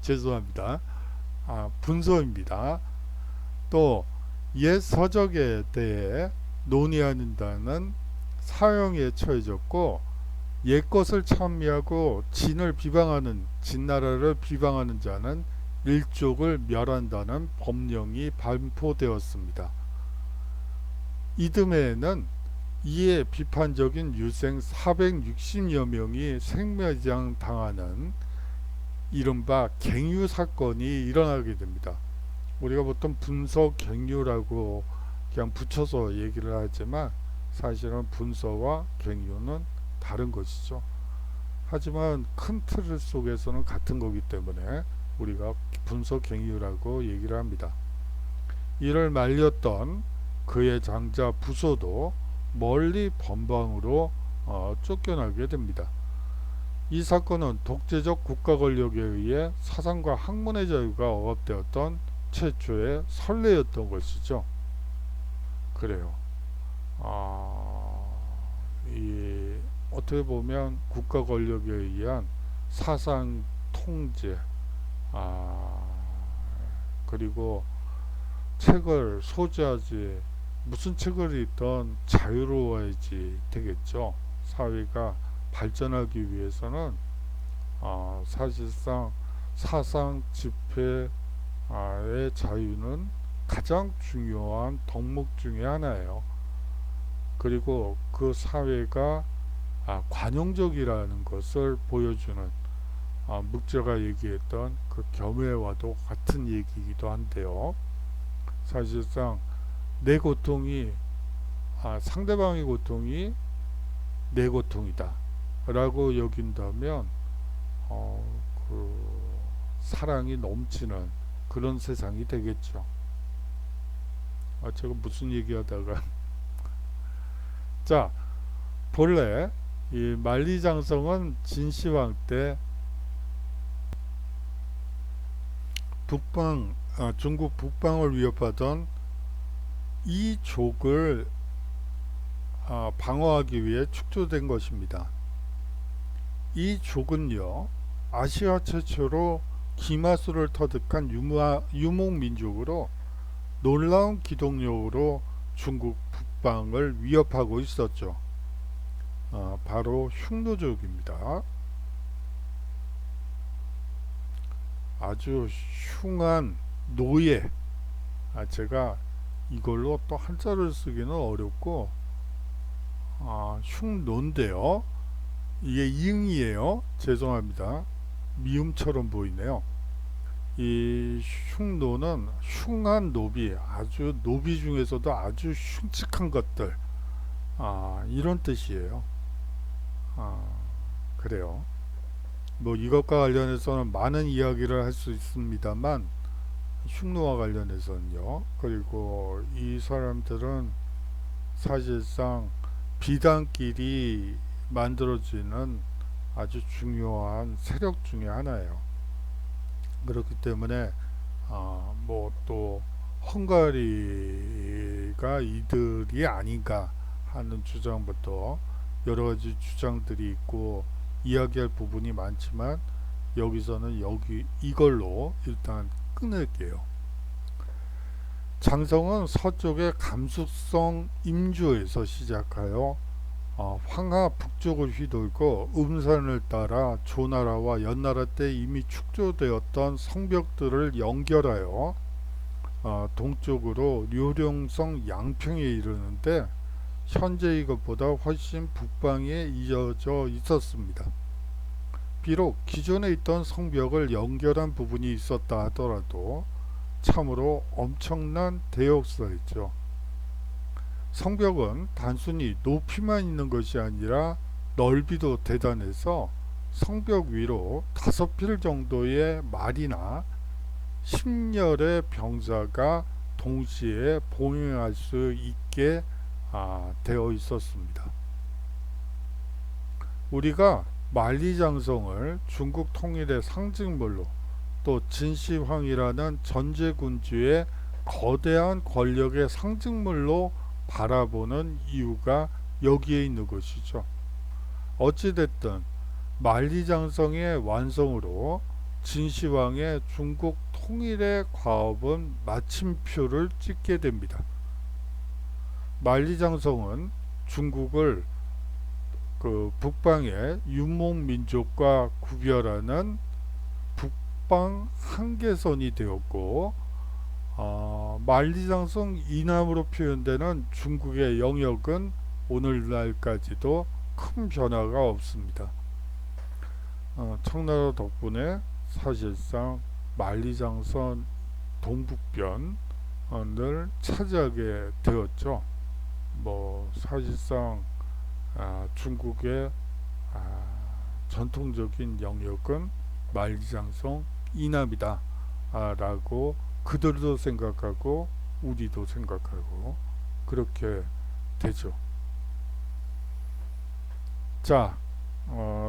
죄송합니다. 분서입니다. 또 옛 서적에 대해 논의하는다는 사형에 처해졌고, 옛 것을 찬미하고 진을 비방하는, 진나라를 비방하는 자는 일족을 멸한다는 법령이 반포되었습니다. 이듬해에는 이에 비판적인 유생 460여 명이 생매장 당하는 이른바 갱유 사건이 일어나게 됩니다. 우리가 보통 분서 갱유라고 그냥 붙여서 얘기를 하지만 사실은 분서와 갱유는 다른 것이죠. 하지만 큰 틀 속에서는 같은 거기 때문에 우리가 분서 갱유라고 얘기를 합니다. 이를 말렸던 그의 장자 부소도 멀리 번방으로 쫓겨나게 됩니다. 이 사건은 독재적 국가 권력에 의해 사상과 학문의 자유가 억압되었던 최초의 선례였던 것이죠. 그래요. 어떻게 보면 국가 권력에 의한 사상 통제, 그리고 책을 소지하지, 무슨 책을 읽던 자유로워야지 되겠죠. 사회가 발전하기 위해서는 사실상 사상 집회의 자유는 가장 중요한 덕목 중에 하나예요. 그리고 그 사회가 관용적이라는 것을 보여주는, 묵자가 얘기했던 그 겸해와도 같은 얘기이기도 한데요. 사실상 내 고통이 상대방의 고통이 내 고통이다 라고 여긴다면 그 사랑이 넘치는 그런 세상이 되겠죠. 제가 무슨 얘기하다가 자, 본래 이 만리장성은 진시황 때 중국 북방을 위협하던 이족을 방어하기 위해 축조된 것입니다. 이 족은요, 아시아 최초로 기마수를 터득한 유목민족으로 놀라운 기동력으로 중국 북방을 위협하고 있었죠. 바로 흉노족입니다. 아주 흉한 노예. 제가 이걸로 또 한자를 쓰기는 어렵고 흉노인데요. 이게 이응이에요. 죄송합니다. 미음처럼 보이네요. 이 흉노는 흉한 노비, 아주 노비 중에서도 아주 흉측한 것들, 이런 뜻이에요. 그래요. 뭐 이것과 관련해서는 많은 이야기를 할 수 있습니다만 흉노와 관련해서는요. 그리고 이 사람들은 사실상 비단끼리 만들어지는 아주 중요한 세력 중에 하나예요. 그렇기 때문에 뭐 또 헝가리가 이들이 아닌가 하는 주장부터 여러 가지 주장들이 있고 이야기할 부분이 많지만 여기서는 이걸로 일단 끊을게요. 장성은 서쪽의 감수성 임주에서 시작하여 황하 북쪽을 휘돌고 음산을 따라 조나라와 연나라 때 이미 축조되었던 성벽들을 연결하여 동쪽으로 료령성 양평에 이르는데 현재 이것보다 훨씬 북방에 이어져 있었습니다. 비록 기존에 있던 성벽을 연결한 부분이 있었다 하더라도 참으로 엄청난 대역사였죠. 성벽은 단순히 높이만 있는 것이 아니라 넓이도 대단해서 성벽 위로 5필 정도의 말이나 10렬의 병사가 동시에 봉행할 수 있게 되어 있었습니다. 우리가 만리장성을 중국 통일의 상징물로 또 진시황이라는 전제군주의 거대한 권력의 상징물로 바라보는 이유가 여기에 있는 것이죠. 어찌됐든 만리장성의 완성으로 진시황의 중국 통일의 과업은 마침표를 찍게 됩니다. 만리장성은 중국을 그 북방의 유목민족과 구별하는 북방 한계선이 되었고 만리장성 이남으로 표현되는 중국의 영역은 오늘날까지도 큰 변화가 없습니다. 청나라 덕분에 사실상 만리장성 동북변을 차지하게 되었죠. 뭐 사실상 중국의 전통적인 영역은 만리장성 이남이다 라고 그들도 생각하고 우리도 생각하고 그렇게 되죠. 자,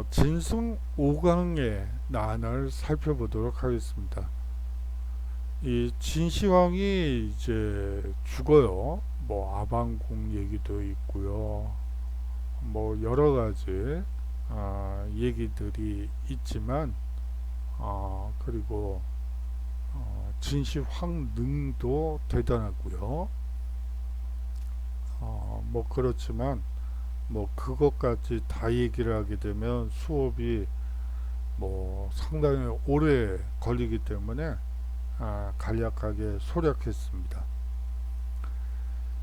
진승 5강의 난을 살펴보도록 하겠습니다. 이 진시황이 이제 죽어요. 뭐 아방궁 얘기도 있고요. 뭐 여러 가지 얘기들이 있지만 그리고 진시황릉도 대단하고요. 뭐 그렇지만 뭐 그것까지 다 얘기를 하게 되면 수업이 뭐 상당히 오래 걸리기 때문에 간략하게 소략했습니다.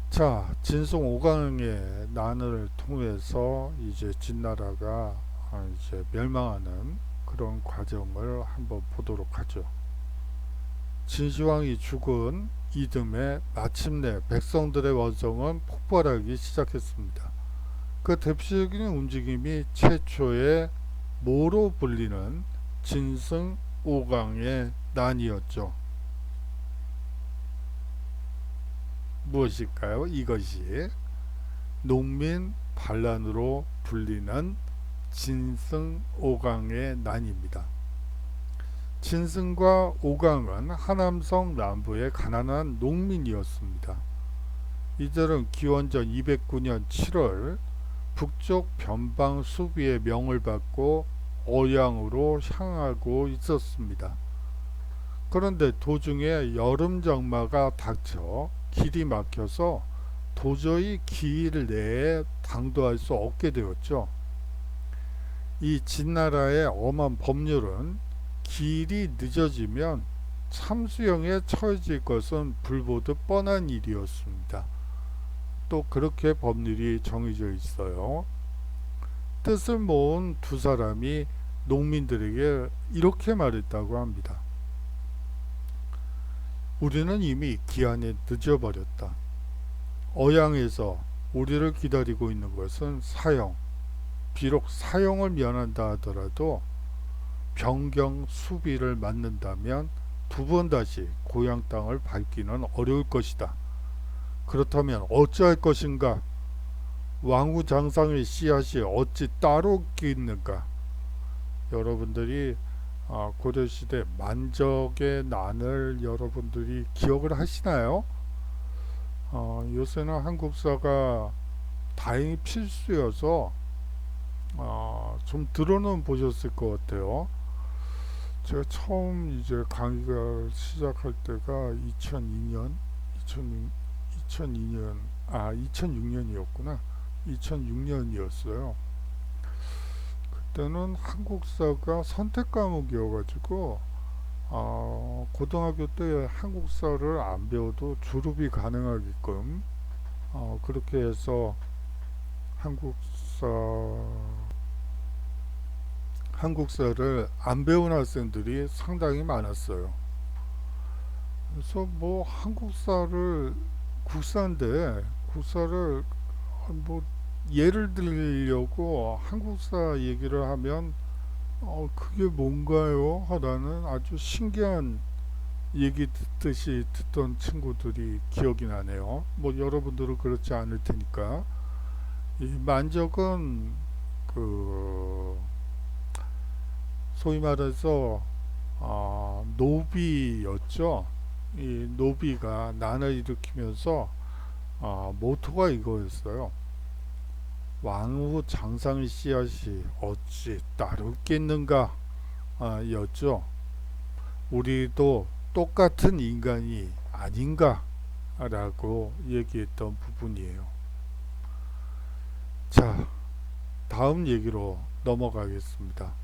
자, 진성 5강의 난을 통해서 이제 진나라가 이제 멸망하는 그런 과정을 한번 보도록 하죠. 진시황이 죽은 이듬해 마침내 백성들의 원성은 폭발하기 시작했습니다. 그 대표적인 움직임이 최초의 모로 불리는 진승 오강의 난이었죠. 무엇일까요? 이것이 농민 반란으로 불리는 진승 오강의 난입니다. 진승과 오강은 하남성 남부의 가난한 농민이었습니다. 이들은 기원전 209년 7월 북쪽 변방 수비의 명을 받고 어양으로 향하고 있었습니다. 그런데 도중에 여름 장마가 닥쳐 길이 막혀서 도저히 길 내에 당도할 수 없게 되었죠. 이 진나라의 엄한 법률은 길이 늦어지면 참수형에 처해질 것은 불보듯 뻔한 일이었습니다. 또 그렇게 법률이 정해져 있어요. 뜻을 모은 두 사람이 농민들에게 이렇게 말했다고 합니다. 우리는 이미 기한에 늦어버렸다. 어양에서 우리를 기다리고 있는 것은 사형. 비록 사형을 면한다 하더라도 병경 수비를 맞는다면 두 번 다시 고향 땅을 밟기는 어려울 것이다. 그렇다면 어찌할 것인가? 왕후 장상의 씨앗이 어찌 따로 있겠는가? 여러분들이 고려시대 만적의 난을 여러분들이 기억을 하시나요? 요새는 한국사가 다행히 필수여서 좀 들어는 보셨을 것 같아요. 제가 처음 이제 강의가 시작할 때가 2002년, 2006년이었구나. 2006년이었어요. 그때는 한국사가 선택 과목이어가지고 고등학교 때 한국사를 안 배워도 졸업이 가능하게끔 그렇게 해서 한국사를 안 배운 학생들이 상당히 많았어요. 그래서 뭐 한국사를 국사를 뭐 예를 들려고 한국사 얘기를 하면 그게 뭔가요? 하라는 아주 신기한 얘기 듣듯이 듣던 친구들이 기억이 나네요. 뭐 여러분들은 그렇지 않을 테니까. 이 만적은 그 소위 말해서 노비였죠. 이 노비가 난을 일으키면서 모토가 이거였어요. 왕후 장상의 씨앗이 어찌 따로 있겠는가 였죠. 우리도 똑같은 인간이 아닌가 라고 얘기했던 부분이에요. 자, 다음 얘기로 넘어가겠습니다.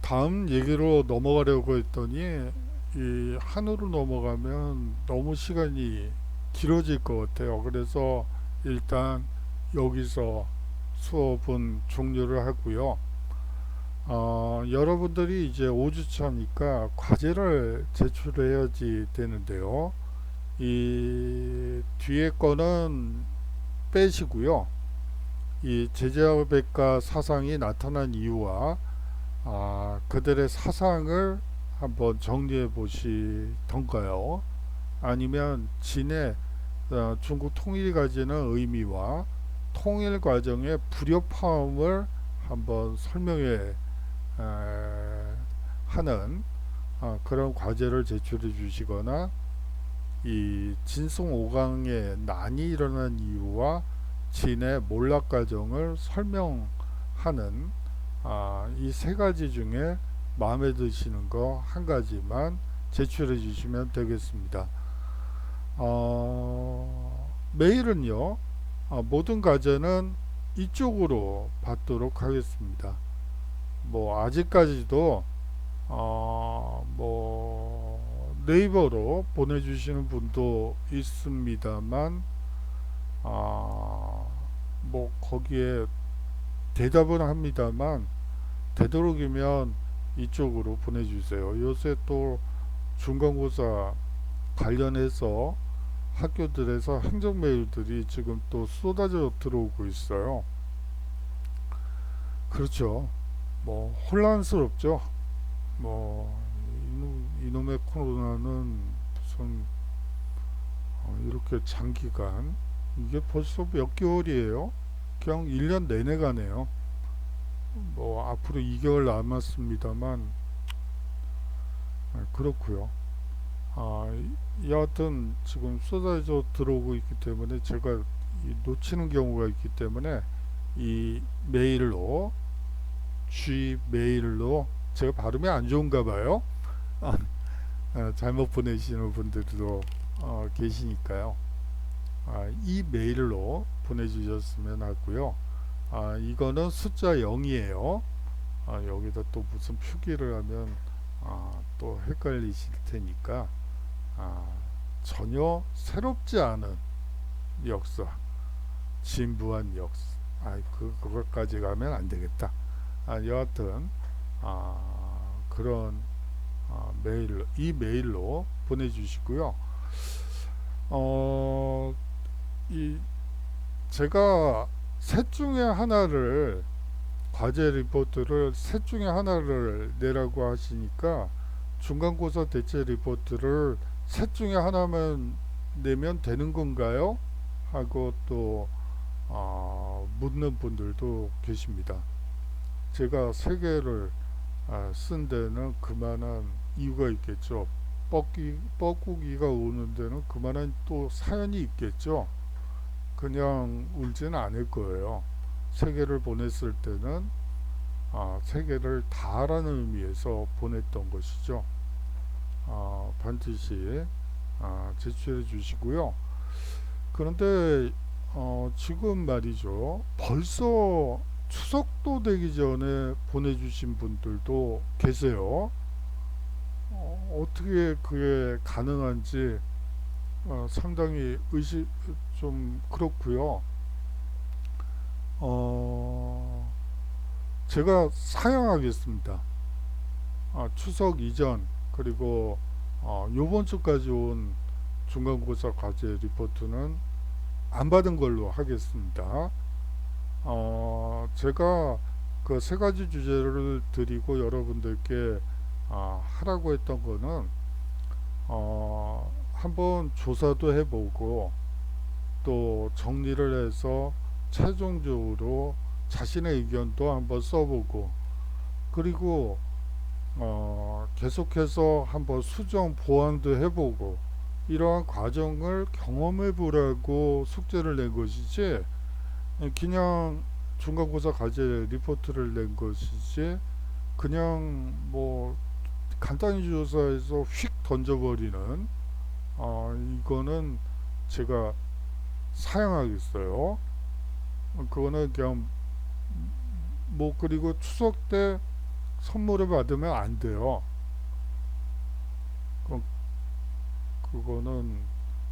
다음 얘기로 넘어가려고 했더니 이 한으로 넘어가면 너무 시간이 길어질 것 같아요. 그래서 일단 여기서 수업은 종료를 하고요. 여러분들이 이제 5주차니까 과제를 제출해야지 되는데요. 이 뒤에 거는 빼시고요. 이 제자백가 사상이 나타난 이유와 그들의 사상을 한번 정리해 보시던가요? 아니면 진의 중국 통일이 가지는 의미와 통일 과정의 불협화음을 한번 설명해 하는 그런 과제를 제출해 주시거나 이 진송 5강의 난이 일어난 이유와 진의 몰락 과정을 설명하는 이 세 가지 중에 마음에 드시는 거 한 가지만 제출해 주시면 되겠습니다. 메일은요, 모든 과제는 이쪽으로 받도록 하겠습니다. 뭐 아직까지도 뭐 네이버로 보내주시는 분도 있습니다만 뭐 거기에 대답은 합니다만 되도록이면 이쪽으로 보내주세요. 요새 또 중간고사 관련해서 학교들에서 행정 메일들이 지금 또 쏟아져 들어오고 있어요. 그렇죠. 뭐 혼란스럽죠. 뭐 이놈의 코로나는 무슨 이렇게 장기간, 이게 벌써 몇 개월이에요. 그냥 1년 내내 가네요. 뭐 앞으로 2개월 남았습니다만 그렇고요. 아, 여하튼 지금 쏟아져 들어오고 있기 때문에 제가 놓치는 경우가 있기 때문에 이 메일로, G메일로, 제가 발음이 안 좋은가 봐요. 잘못 보내시는 분들도 계시니까요. 이 메일로 보내주셨으면 하고요. 이거는 숫자 0이에요. 여기다 또 무슨 표기를 하면 또 헷갈리실 테니까 전혀 새롭지 않은 역사, 진부한 역사. 그것까지 가면 안 되겠다. 여하튼 그런 이 메일로 보내주시고요. 이 제가 셋 중에 하나를, 과제 리포트를 셋 중에 하나를 내라고 하시니까 중간고사 대체 리포트를 셋 중에 하나만 내면 되는 건가요? 하고 또 묻는 분들도 계십니다. 제가 세 개를 쓴 데는 그만한 이유가 있겠죠. 뻐꾸기가 오는 데는 그만한 또 사연이 있겠죠. 그냥 울지는 않을 거예요. 세 개를 보냈을 때는 세 개를 다라는 의미에서 보냈던 것이죠. 반드시 제출해 주시고요. 그런데 지금 말이죠. 벌써 추석도 되기 전에 보내주신 분들도 계세요. 어떻게 그게 가능한지 상당히 좀 그렇고요. 제가 사양하겠습니다. 추석 이전, 그리고 요번 주까지 온 중간고사 과제 리포트는 안 받은 걸로 하겠습니다. 제가 그 세 가지 주제를 드리고 여러분들께 하라고 했던 거는 한번 조사도 해보고 또 정리를 해서 최종적으로 자신의 의견도 한번 써보고, 그리고 계속해서 한번 수정 보완도 해보고, 이러한 과정을 경험해 보라고 숙제를 낸 것이지, 그냥 중간고사 과제 리포트를 낸 것이지, 그냥 뭐 간단히 조사해서 휙 던져버리는 이거는 제가 사양하겠어요. 그거는 그냥 뭐, 그리고 추석 때 선물을 받으면 안 돼요. 그거는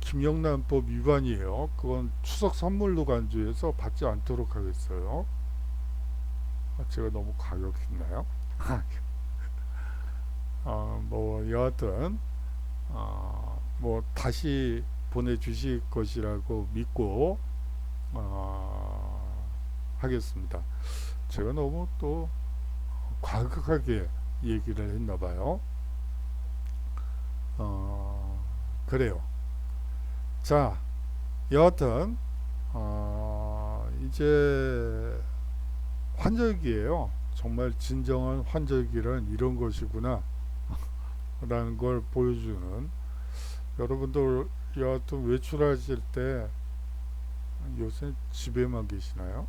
김영란법 위반이에요. 그건 추석 선물로 간주해서 받지 않도록 하겠어요. 제가 너무 과격했나요? 뭐 여하튼 뭐 다시 보내주실 것이라고 믿고 하겠습니다. 제가 너무 또 과격하게 얘기를 했나봐요. 그래요. 자, 여하튼 이제 환절기예요. 정말 진정한 환절기란 이런 것이구나 라는 걸 보여주는, 여러분들 여하튼 외출하실 때 요새 집에만 계시나요?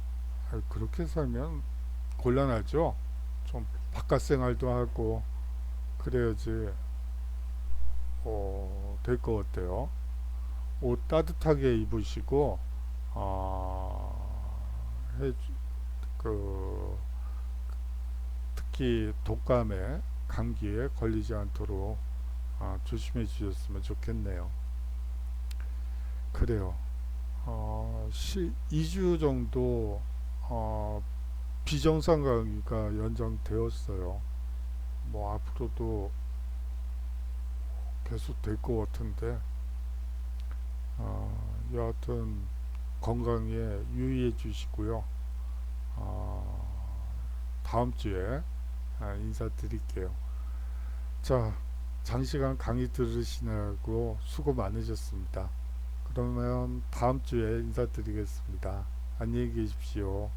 그렇게 살면 곤란하죠. 좀 바깥 생활도 하고 그래야지 될 것 같아요. 옷 따뜻하게 입으시고 그 특히 독감에, 감기에 걸리지 않도록 조심해 주셨으면 좋겠네요. 그래요. 2주 정도 비정상 강의가 연장되었어요. 뭐 앞으로도 계속 될 것 같은데 여하튼 건강에 유의해 주시고요. 다음 주에 인사드릴게요. 자, 장시간 강의 들으시느라고 수고 많으셨습니다. 그러면 다음 주에 인사드리겠습니다. 안녕히 계십시오.